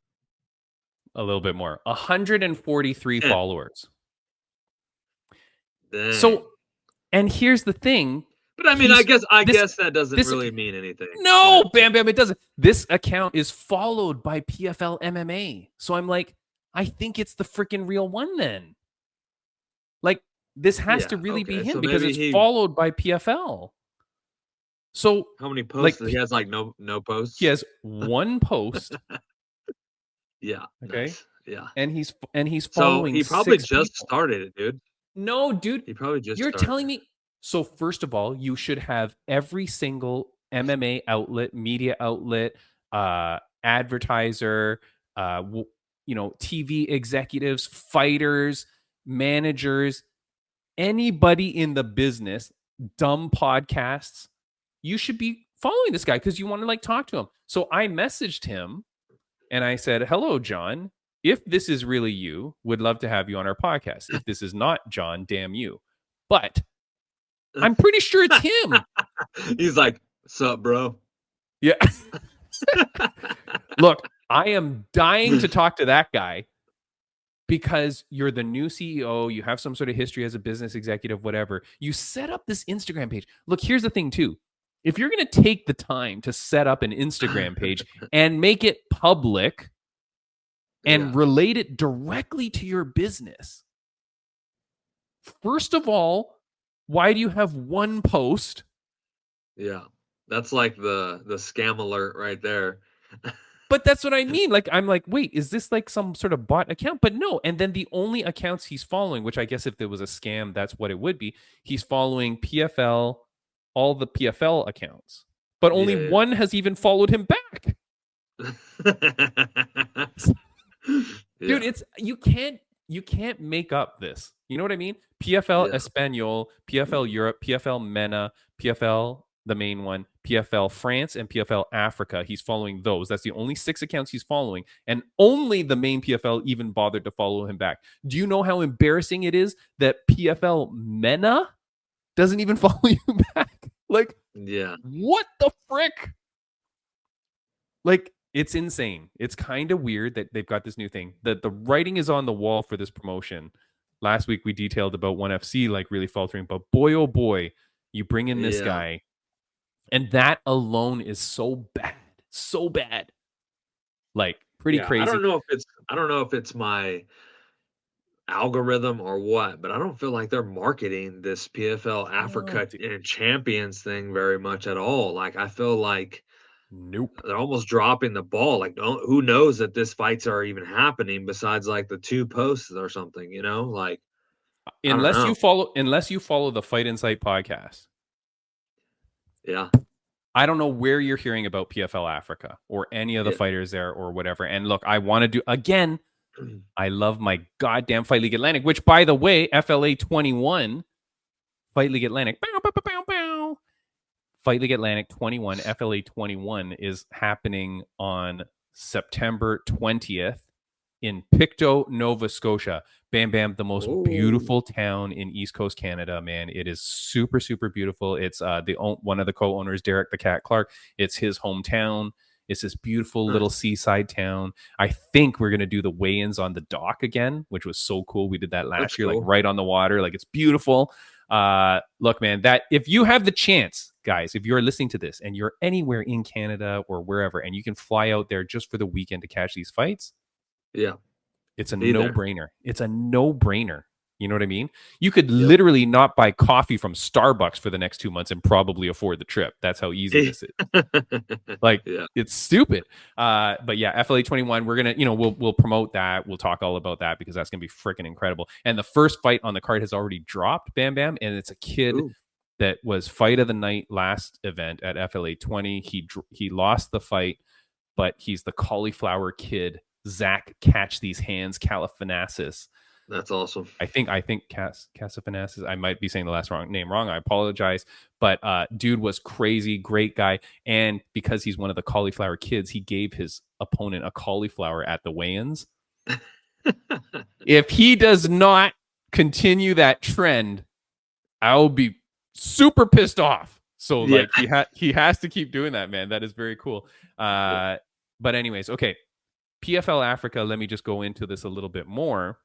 A little bit more. 143 followers. Dang. So, and here's the thing. But I mean, I guess that doesn't really mean anything. No, Bam Bam, it doesn't. This account is followed by PFL MMA. So I'm like, I think it's the freaking real one then. Like, this has to really be him, because it's followed by PFL. So how many posts? He has like no posts. He has one post. Yeah. Okay. Nice. Yeah. And he's following. So he probably 6 just people. started it, dude. No, dude. He probably just. You're telling me. So first of all, you should have every single MMA outlet, media outlet, advertiser, TV executives, fighters, managers, anybody in the business, dumb podcasts. You should be following this guy because you want to like talk to him. So I messaged him and I said, "Hello, John. If this is really you, would love to have you on our podcast. If this is not John, damn you." But I'm pretty sure it's him. He's like, "Sup, bro?" Yeah. Look, I am dying to talk to that guy because you're the new CEO. You have some sort of history as a business executive, whatever. You set up this Instagram page. Look, here's the thing too. If you're going to take the time to set up an Instagram page and make it public and relate it directly to your business, first of all, why do you have one post? Yeah, that's like the scam alert right there. But that's what I mean. Like, I'm like, wait, is this like some sort of bot account? But no. And then the only accounts he's following, which I guess if there was a scam, that's what it would be. He's following PFL, all the PFL accounts, but only one has even followed him back. Dude, it's you can't make up this. You know what I mean? PFL Espanol, PFL Europe, PFL MENA, PFL the main one, PFL France, and PFL Africa. He's following those. That's the only 6 accounts he's following, and only the main PFL even bothered to follow him back. Do you know how embarrassing it is that PFL MENA doesn't even follow you back? Like, Yeah. what the frick? Like, it's insane. It's kind of weird that they've got this new thing. The writing is on the wall for this promotion. Last week we detailed about 1FC like really faltering, but boy oh boy, you bring in this guy, and that alone is so bad. Like, pretty crazy. I don't know if it's my algorithm or what, but I don't feel like they're marketing this PFL Africa and Champions thing very much at all. Like, I feel like Nope. they're almost dropping the ball. Like, who knows that this fights are even happening besides like the 2 posts or something, you know? Like, Unless you follow the Fight Insight podcast. Yeah. I don't know where you're hearing about PFL Africa or any of the fighters there or whatever. And look, I want to do again. I love my goddamn Fight League Atlantic, which, by the way, FLA 21, Fight League Atlantic, Fight League Atlantic 21, FLA 21 is happening on September 20th in Pictou, Nova Scotia. Bam Bam, the most beautiful town in East Coast Canada, man. It is super, super beautiful. It's one of the co-owners, Derek the Cat Clark. It's his hometown. It's this beautiful little seaside town. I think we're going to do the weigh-ins on the dock again, which was so cool. We did that last year, like right on the water. Like, it's beautiful. Look, man, that if you have the chance, guys, if you're listening to this and you're anywhere in Canada or wherever, and you can fly out there just for the weekend to catch these fights, it's a no-brainer. It's a no-brainer. You know what I mean? You could literally not buy coffee from Starbucks for the next 2 months and probably afford the trip. That's how easy this is. Like, it's stupid. But yeah, FLA 21, we're going to, we'll promote that. We'll talk all about that because that's going to be freaking incredible. And the first fight on the card has already dropped, Bam Bam. And it's a kid that was fight of the night last event at FLA 20. He lost the fight, but he's the cauliflower kid, Zach Catch These Hands Caliphanasis. That's awesome. I think Casiphanasis. I might be saying the last name wrong. I apologize. But dude was crazy, great guy. And because he's one of the cauliflower kids, he gave his opponent a cauliflower at the weigh-ins. If he does not continue that trend, I'll be super pissed off. So like he has to keep doing that, man. That is very cool. But anyways, okay. PFL Africa, let me just go into this a little bit more.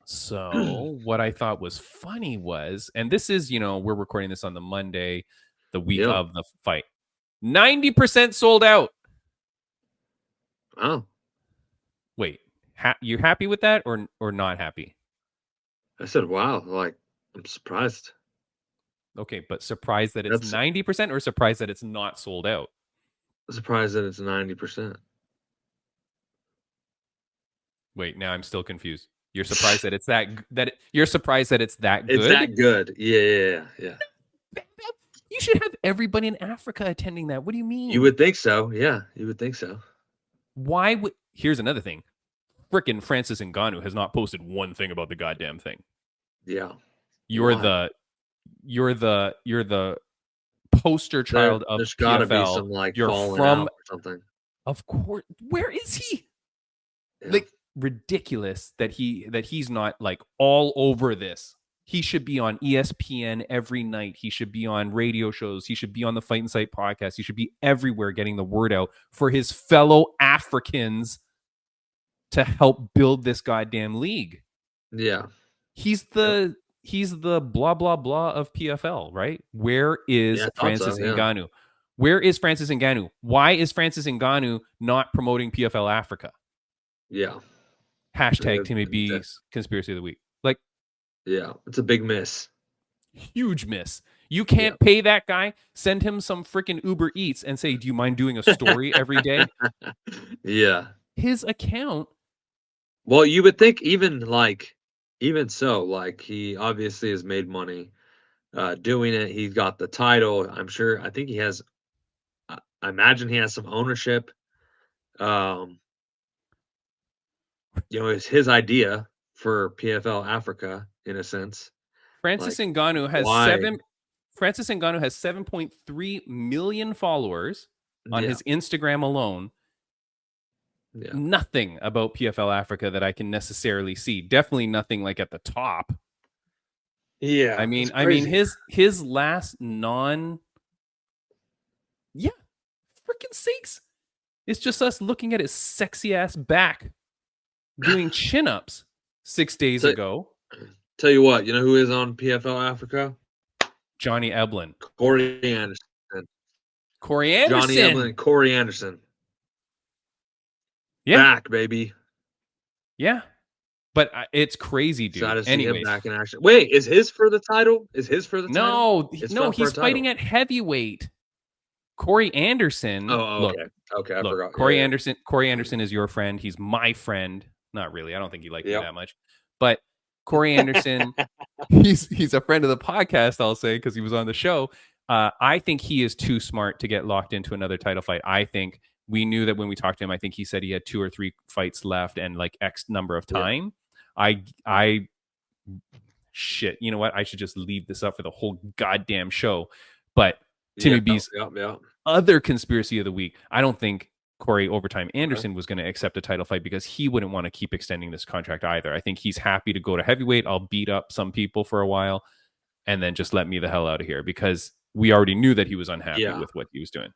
So what I thought was funny was, and this is, we're recording this on the Monday, the week of the fight. 90% sold out. Oh. Wait, you happy with that or not happy? I said, wow, like, I'm surprised. Okay, but surprised that it's 90% or surprised that it's not sold out? Surprised that it's 90%. Wait, now I'm still confused. You're surprised that it's you're surprised that it's that good? It's that good. Yeah. You should have everybody in Africa attending that. What do you mean? You would think so. Yeah, you would think so. Here's another thing. Frickin' Francis Ngannou has not posted one thing about the goddamn thing. Yeah. You're the poster child of there's PFL. Gotta be some like you're falling from out or something. Of course. Where is he? Yeah. Like, ridiculous that he's not like all over this. He should be on ESPN every night. He should be on radio shows. He should be on the Fight Insight podcast. He should be everywhere getting the word out for his fellow Africans to help build this goddamn league. Yeah. He's the blah blah blah of PFL, right? Where is Francis Ngannou? Where is Francis Ngannou? Why is Francis Ngannou not promoting PFL Africa? Yeah. Hashtag Timmy B's Conspiracy of the Week. Like, yeah, it's a big miss. Huge miss. You can't pay that guy. Send him some freaking Uber Eats and say, do you mind doing a story every day? Yeah. His account. Well, you would think even so, like, he obviously has made money doing it. He's got the title. I think he has, I imagine he has some ownership. It's his idea for PFL Africa in a sense. Francis Ngannou has Francis Ngannou has 7.3 million followers on his Instagram alone. Yeah. Nothing about PFL Africa that I can necessarily see. Definitely nothing like at the top. Yeah. I mean his last freaking sakes. It's just us looking at his sexy ass back doing chin-ups 6 days ago. Tell you what, you know who is on PFL Africa? Johnny Eblin. Corey Anderson. Corey Anderson. Johnny Eblin and Corey Anderson. Yeah. Back, baby. Yeah. But it's crazy, dude. Excited to see him Anyways. back in action. Wait, is his for the title? No, he's fighting at heavyweight. Corey Anderson. Oh, okay. I forgot. Corey Anderson is your friend. He's my friend. Not really. I don't think you like me that much. But Corey Anderson, he's a friend of the podcast, I'll say, because he was on the show. I think he is too smart to get locked into another title fight. I think we knew that when we talked to him. I think he said he had 2 or 3 fights left and like X number of time. Shit, you know what? I should just leave this up for the whole goddamn show. But Timmy B's other conspiracy of the week, I don't think Corey Overtime Anderson was going to accept a title fight because he wouldn't want to keep extending this contract either. I think he's happy to go to heavyweight. I'll beat up some people for a while and then just let me the hell out of here because we already knew that he was unhappy with what he was doing.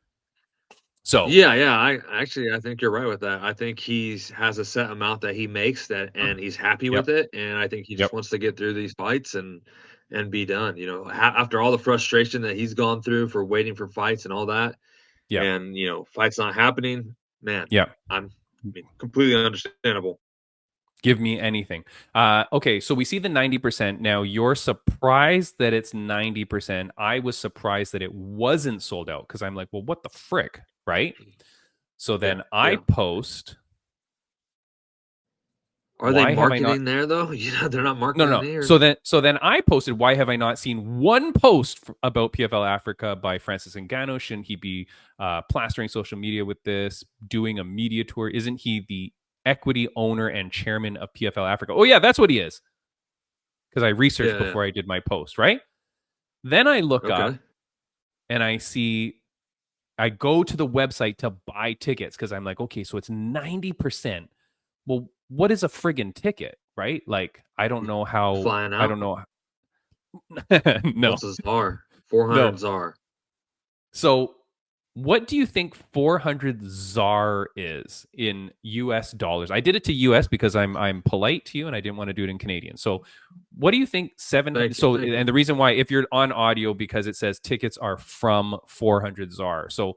So I think you're right with that. I think he has a set amount that he makes and he's happy with it, and I think he just wants to get through these fights and be done. You know, after all the frustration that he's gone through for waiting for fights and all that, and you know, fights not happening, man. Completely understandable. Give me anything. Okay, so we see the 90%. Now, you're surprised that it's 90%. I was surprised that it wasn't sold out because I'm like, well, what the frick, right? So then I post. Are they marketing there though? They're not marketing there. So then I posted, why have I not seen one post about PFL Africa by Francis Ngannou? Shouldn't he be plastering social media with this, doing a media tour? Isn't he the equity owner and chairman of PFL Africa? Oh yeah, that's what he is. Because I researched before I did my post, right? Then I look up and I go to the website to buy tickets because I'm like, okay, so it's 90%. Well, what is a friggin' ticket, right? Like, I don't know how. Flying out? I don't know. No. What's a czar? 400 czar. So, what do you think 400 ZAR is in US dollars? I did it to US because I'm polite to you and I didn't want to do it in Canadian. So, what do you think and the reason why, if you're on audio, because it says tickets are from 400 ZAR. So,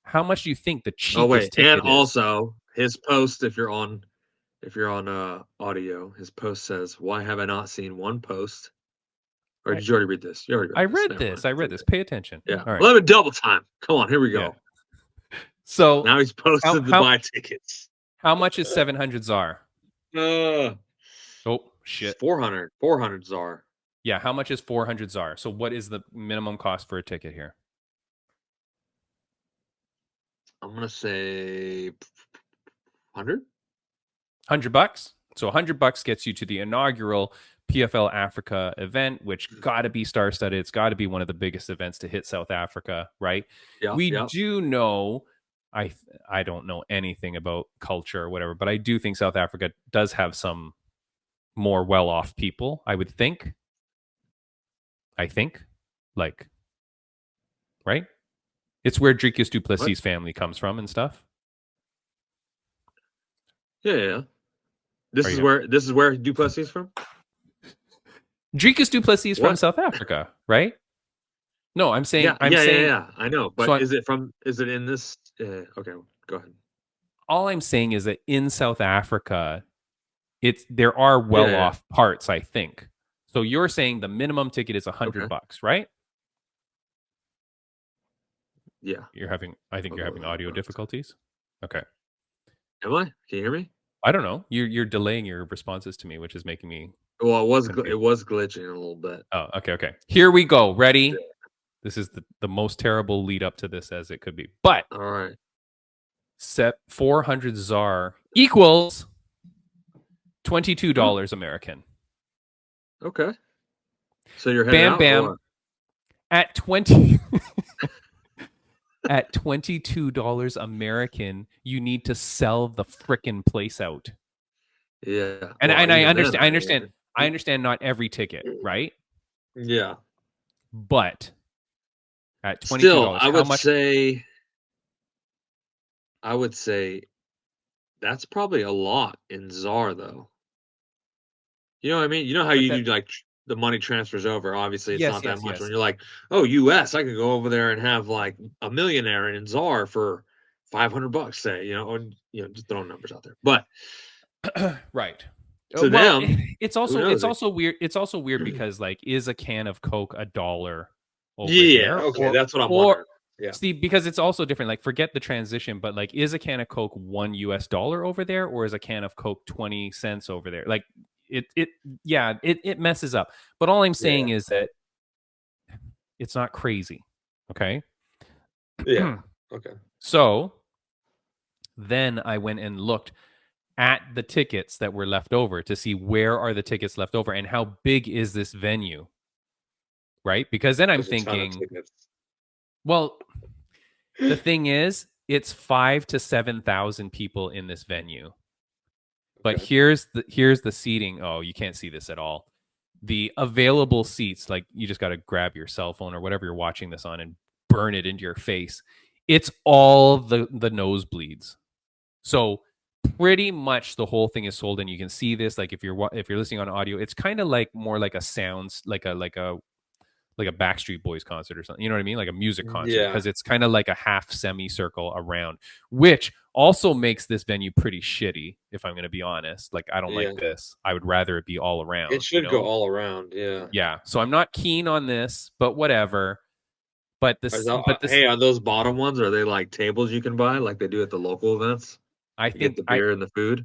how much do you think the cheapest ticket is? Also his post, if you're on audio, his post says, "Why have I not seen one post?" Or did you already read this? I read this. Pay attention. Yeah. All right. Well, double time. Come on, here we go. Yeah. So now he's posted the buy tickets. How much is 700 ZAR? Oh shit. 400 ZAR. Yeah. How much is 400 ZAR? So what is the minimum cost for a ticket here? I'm gonna say $100. $100. So $100 gets you to the inaugural PFL Africa event, which got to be star-studded. It's got to be one of the biggest events to hit South Africa, right? We do know, I don't know anything about culture or whatever, but I do think South Africa does have some more well-off people, I would think. Like, right? It's where Dricus du Plessis' family comes from and stuff. Yeah. This is where du Plessis is from? Dricus du Plessis from South Africa, right? No, I'm saying. Yeah. I know, but is it in this? Okay, go ahead. All I'm saying is that in South Africa, there are well-off parts, I think. So you're saying the minimum ticket is $100, right? Yeah. I think you're having audio difficulties. Okay. Am I? Can you hear me? I don't know. You're delaying your responses to me, which is making me. Well, it was glitching a little bit. Oh, okay. Here we go. Ready? Yeah. This is the most terrible lead up to this as it could be. But all right. Set 400 ZAR equals $22 American. Okay. So you're heading Bam. at 20 at $22 American, you need to sell the frickin' place out. Yeah. And Well, I even understand. then, I understand not every ticket, right? Yeah. But at $22, Still, how much? I would say that's probably a lot in ZAR though. You know what I mean? You know how But you that, do like the money transfers over. Obviously, it's yes, not that yes, much. When yes. you're like, oh, US, I could go over there and have like a millionaire in ZAR for $500, say, or just throwing numbers out there. But Right. to Well, them, it's who also knows? weird. It's also weird because like, is a can of Coke $1 over Yeah, there, okay, that's what I'm or wondering. Yeah. see, because it's also different. Like, forget the transition, but like, is a can of Coke $1 over there, or is a can of Coke 20 cents over there? Like, it messes up. But all I'm saying is that it's not crazy. Okay. Yeah. Okay. So then I went and looked at the tickets that were left over to see where are the tickets left over and how big is this venue, right? Because then I'm There's a ton of thinking, tickets. well, the thing is, it's 5,000 to 7,000 people in this venue. But Okay. here's the seating. Oh, you can't see this at all. The available seats, like, you just got to grab your cell phone or whatever you're watching this on and burn it into your face. It's all the nosebleeds. So pretty much the whole thing is sold, and you can see this. Like, if you're listening on audio, it's kind of like more like a sounds like a Backstreet Boys concert or something. You know what I mean? Like a music concert, Yeah. because it's kind of like a half semicircle around, which also makes this venue pretty shitty. If I'm going to be honest, like, I don't Yeah. like this. I would rather it be all around. It should go all around. Yeah. Yeah. So I'm not keen on this, but whatever. But Hey, are those bottom ones? Are they like tables you can buy, like they do at the local events? I You get think the beer and the food.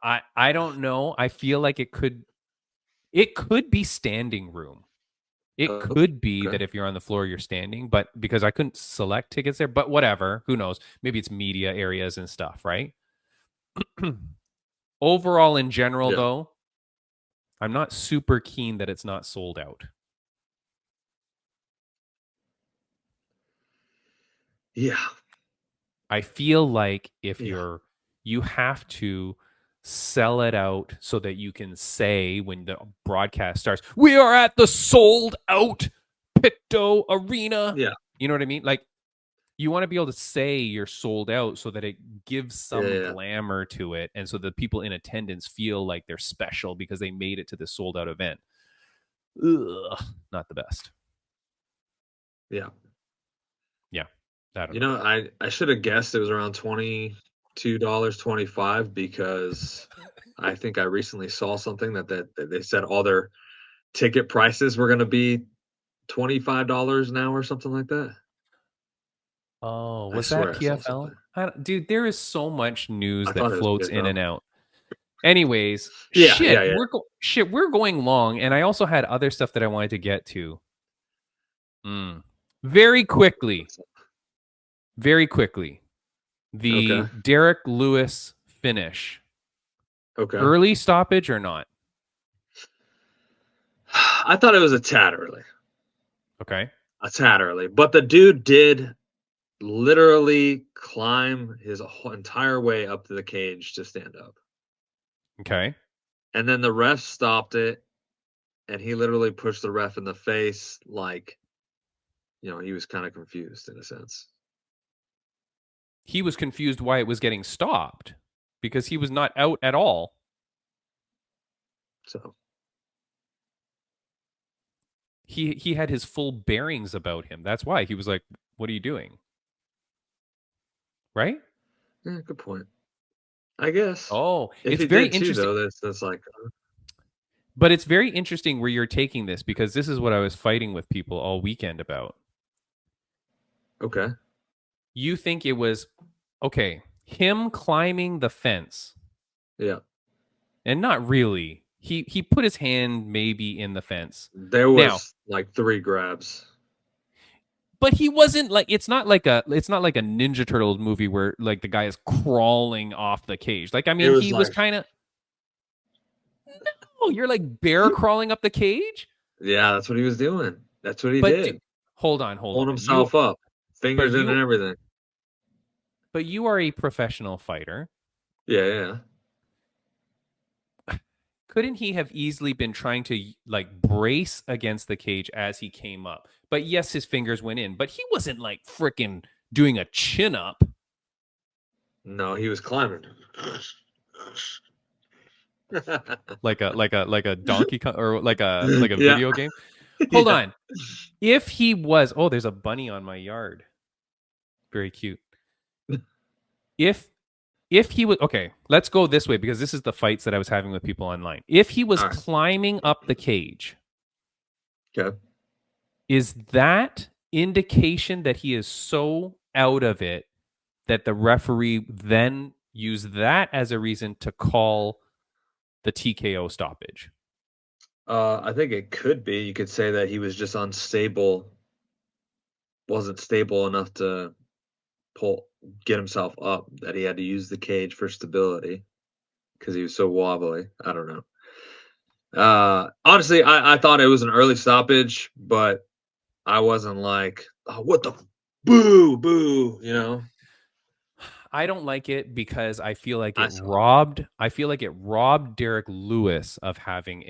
I don't know. I feel like it could be standing room. It Oh, could be okay. that if you're on the floor, you're standing, but because I couldn't select tickets there, but whatever, who knows? Maybe it's media areas and stuff, right? Overall, in general, Yeah. though, I'm not super keen that it's not sold out. Yeah. I feel like if Yeah. you have to sell it out so that you can say when the broadcast starts, we are at the sold out Picto Arena. Yeah. You know what I mean? Like, you want to be able to say you're sold out so that it gives some glamour to it, and so the people in attendance feel like they're special because they made it to the sold out event. Ugh, not the best. Yeah. Yeah. I don't know. I should have guessed it was around $22.25 because I think I recently saw something that they said all their ticket prices were going to be $25 now or something like that. Oh, I was swear that I saw PFL? something. Dude, there is so much news I that thought it was floats in PFL. and out. Anyways, Yeah, shit, yeah. we're going long, and I also had other stuff that I wanted to get to. Very quickly, the Okay. Derek Lewis finish. Okay. Early stoppage or not? I thought it was a tad early. Okay. A tad early, but the dude did literally climb his entire way up to the cage to stand up. Okay. And then the ref stopped it, and he literally pushed the ref in the face like, he was kind of confused in a sense. He was confused why it was getting stopped because he was not out at all. So he had his full bearings about him. That's why he was like, "What are you doing?" Right? yeah, good point. I guess. Oh, If it's he very did too, interesting. though, that's like. But it's very interesting where you're taking this, because this is what I was fighting with people all weekend about. Okay. You think it was okay, him climbing the fence. Yeah. And not really. He put his hand maybe in the fence. There was like 3 grabs. But he wasn't like, it's not like a Ninja Turtles movie where like the guy is crawling off the cage. Like, I mean, he was kind of. No, you're like bear crawling up the cage? Yeah, that's what he was doing. That's what he But did. hold on. Pulling himself up, fingers in and everything. But you are a professional fighter. Yeah. Couldn't he have easily been trying to like brace against the cage as he came up? But yes, his fingers went in, but he wasn't like freaking doing a chin up. No, he was climbing. like a Donkey Kong or like a Yeah. video game. Hold Yeah. on. If he was, oh, there's a bunny on my yard. Very cute. If he was, okay, let's go this way because this is the fights that I was having with people online. If he was All right. climbing up the cage, Okay. is that indication that he is so out of it that the referee then used that as a reason to call the TKO stoppage? I think it could be. You could say that he was just unstable, wasn't stable enough to get himself up, that he had to use the cage for stability because he was so wobbly. I don't know. Honestly, I thought it was an early stoppage, but I wasn't like, oh, what the boo, you know? I don't like it because I feel like it robbed Derek Lewis of having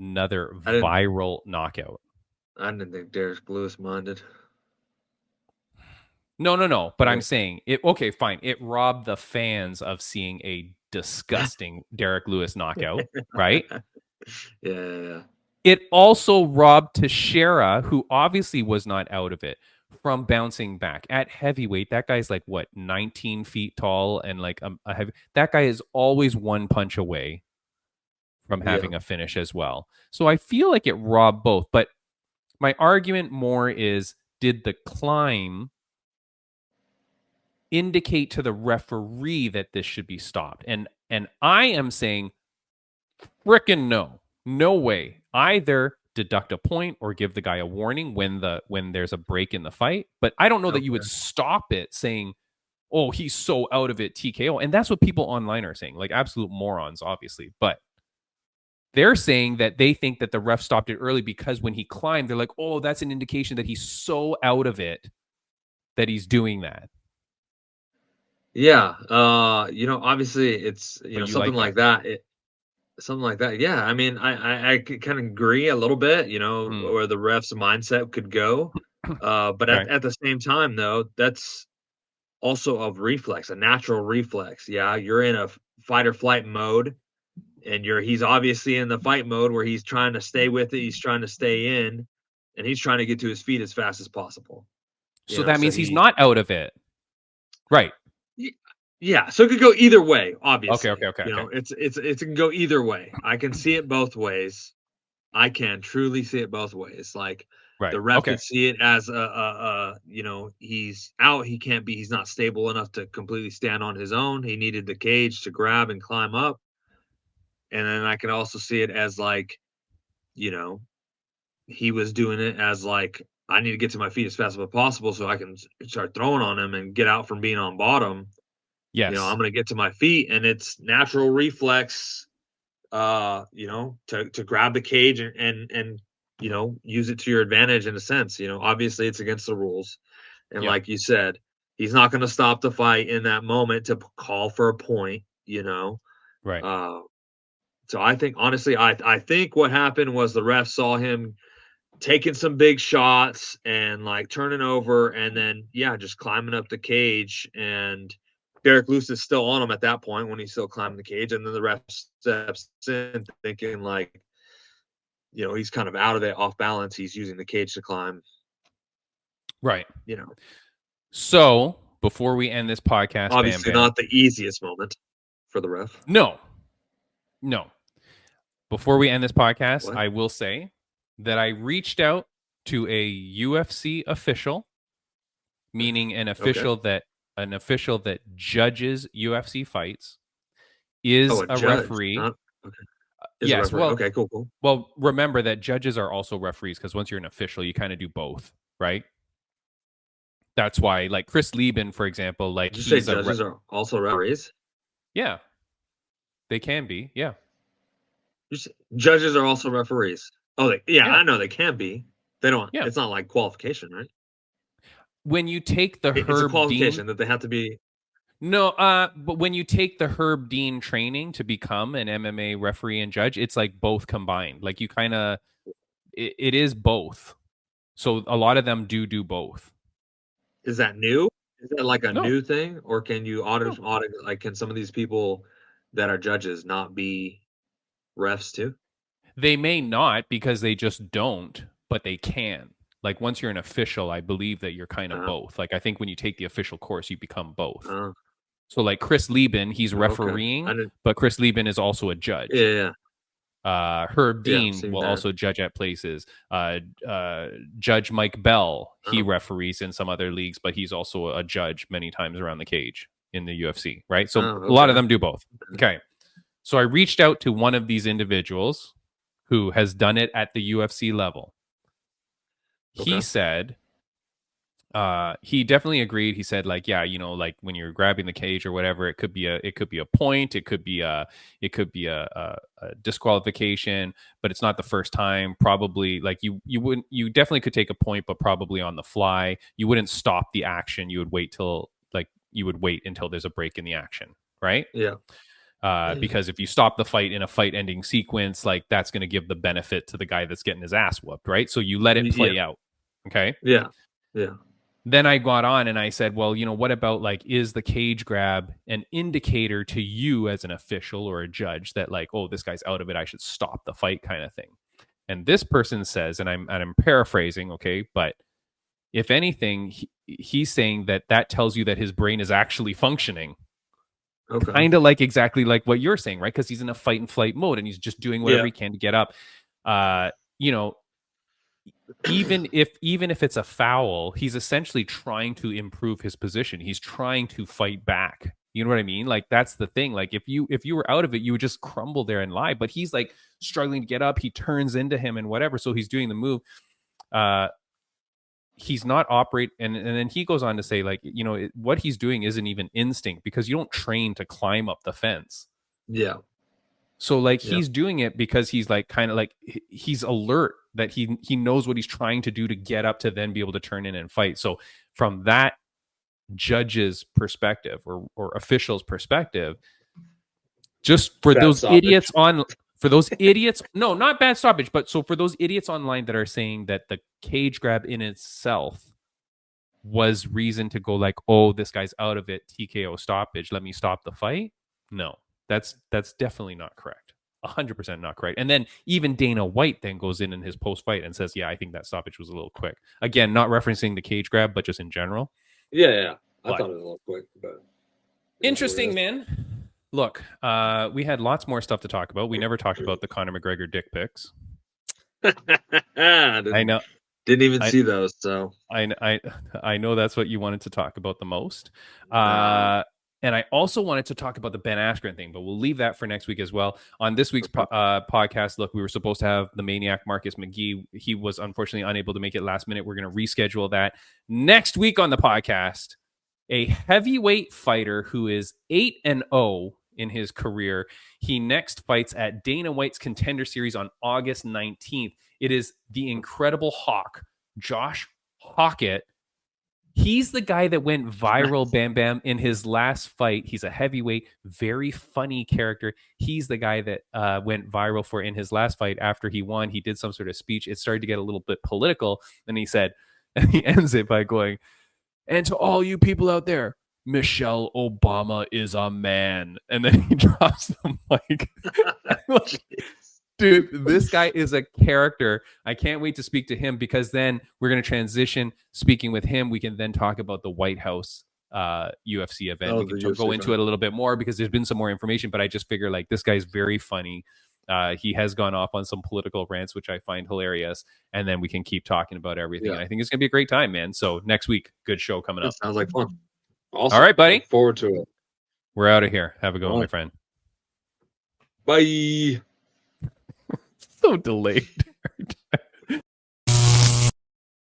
another viral knockout. I didn't think Derek Lewis minded. No. But I'm saying it. Okay, fine. It robbed the fans of seeing a disgusting Derek Lewis knockout, right? Yeah. It also robbed Teixeira, who obviously was not out of it, from bouncing back at heavyweight. That guy's like what, 19 feet tall, and like a heavy. That guy is always one punch away from having a finish as well. So I feel like it robbed both. But my argument more is, did the climb indicate to the referee that this should be stopped? And I am saying frickin' no way. Either deduct a point or give the guy a warning when there's a break in the fight. But I don't know that you would stop it saying, oh, he's so out of it, TKO. And that's what people online are saying, like absolute morons, obviously. But they're saying that they think that the ref stopped it early because when he climbed, they're like, oh, that's an indication that he's so out of it that he's doing that. Yeah. Obviously it's, something like that. Something like that. Yeah. I mean, I kind of agree a little bit, where the ref's mindset could go. But at the same time, though, that's also a reflex, a natural reflex. Yeah. You're in a fight or flight mode, and he's obviously in the fight mode where he's trying to stay with it. He's trying to stay in, and he's trying to get to his feet as fast as possible. So that means he's not out of it. Right. Yeah, so it could go either way, obviously. Okay. It can go either way. I can see it both ways. I can truly see it both ways. Like the ref could see it as he's out. He's not stable enough to completely stand on his own. He needed the cage to grab and climb up. And then I can also see it as like, he was doing it as like, I need to get to my feet as fast as possible so I can start throwing on him and get out from being on bottom. Yes. I'm going to get to my feet, and it's natural reflex, to grab the cage and use it to your advantage in a sense. Obviously it's against the rules. And like you said, he's not going to stop the fight in that moment to call for a point, Right. So I think, honestly, I think what happened was the ref saw him taking some big shots and like turning over and then, just climbing up the cage, and Derek Lewis is still on him at that point when he's still climbing the cage. And then the ref steps in thinking like, he's kind of out of it, off balance. He's using the cage to climb. Right. So before we end this podcast, obviously not the easiest moment for the ref. No. Before we end this podcast, I will say that I reached out to a UFC official, meaning an official that judges UFC fights, is a referee. Yes. Well, okay, cool. Well, remember that judges are also referees because once you're an official, you kind of do both, right? That's why, like Chris Lieben, for example, like did you say judges are also referees? Yeah, they can be. Yeah, judges are also referees. Oh, I know they can be. They don't. Yeah. It's not like qualification, right? When you take the It's a Herb qualification Dean, that they have to be. no, but when you take the Herb Dean training to become an MMA referee and judge, it's like both combined. Like you kind of, it is both. So a lot of them do both. Is that new? Is that like a No, new thing, or can you audit no. like can some of these people that are judges not be refs too? They may not because they just don't, but they can. Like once you're an official, I believe that you're kind of Uh, both. Like I think when you take the official course, you become both. uh, So like Chris Lieben, he's okay. refereeing, I didn't. but Chris Lieben is also a judge. Yeah, Herb yeah. Dean Seen will that. also judge at places. Judge Mike Bell, he Oh. referees in some other leagues, but he's also a judge many times around the cage in the UFC, right? So Oh, a lot of okay. them do both. Okay. So I reached out to one of these individuals who has done it at the UFC level. He Okay. said, he definitely agreed. He said, like, yeah, you know, like when you're grabbing the cage or whatever, it could be a point, it could be a disqualification, but it's not the first time. Probably, like you definitely could take a point, but probably on the fly. You wouldn't stop the action. You would wait until there's a break in the action, right? Yeah. Because if you stop the fight in a fight-ending sequence, like that's going to give the benefit to the guy that's getting his ass whooped, right? So you let it play out, okay? Yeah. Yeah. Then I got on and I said, well, you know, what about like, is the cage grab an indicator to you as an official or a judge that like, oh, this guy's out of it, I should stop the fight kind of thing? And this person says, and I'm paraphrasing, okay, but if anything, he's saying that tells you that his brain is actually functioning. Okay. Kind of like exactly like what you're saying, right? Because he's in a fight and flight mode and he's just doing whatever he can to get up. You know, even if it's a foul, he's essentially trying to improve his position. He's trying to fight back. You know what I mean? Like that's the thing. Like if you were out of it, you would just crumble there and lie. But he's like struggling to get up. He turns into him and whatever. So he's doing the move. He's not operate, and then he goes on to say, like, you know, what he's doing isn't even instinct because you don't train to climb up the fence. Yeah. So like he's doing it because he's like kind of like he's alert that he knows what he's trying to do to get up to then be able to turn in and fight. So from that judge's perspective or official's perspective, just for those idiots no, not bad stoppage, but so for those idiots online that are saying that the cage grab in itself was reason to go like, oh, this guy's out of it, TKO stoppage, let me stop the fight. No, that's definitely not correct. 100% not correct. And then even Dana White then goes in his post fight and says, yeah, I think that stoppage was a little quick. Again, not referencing the cage grab, but just in general. Yeah. I thought it was a little quick, but interesting, man. Look, we had lots more stuff to talk about. We never talked about the Conor McGregor dick pics. I know. Didn't even see those. So I know that's what you wanted to talk about the most. And I also wanted to talk about the Ben Askren thing, but we'll leave that for next week as well. On this week's podcast, look, we were supposed to have the Maniac Marcus McGee. He was unfortunately unable to make it last minute. We're going to reschedule that. Next week on the podcast, a heavyweight fighter who is 8-0 in his career. He next fights at Dana White's Contender Series on August 19th. It is the Incredible Hawk, Josh Hockett. He's the guy that went viral, Bam Bam, in his last fight. He's a heavyweight, very funny character. He's the guy that went viral for in his last fight. After he won, he did some sort of speech. It started to get a little bit political. And he said, and he ends it by going, and to all you people out there, Michelle Obama is a man. And then he drops the mic. Dude, this guy is a character. I can't wait to speak to him because then we're going to transition. Speaking with him, we can then talk about the White House UFC event. We can go into it a little bit more because there's been some more information, but I just figure like this guy's very funny. He has gone off on some political rants, which I find hilarious. And then we can keep talking about everything. And I think it's going to be a great time, man. So next week, good show coming up. Sounds like fun. Awesome. All right, buddy. Look forward to it. We're out of here. Have a good one, my friend. Bye. So delayed.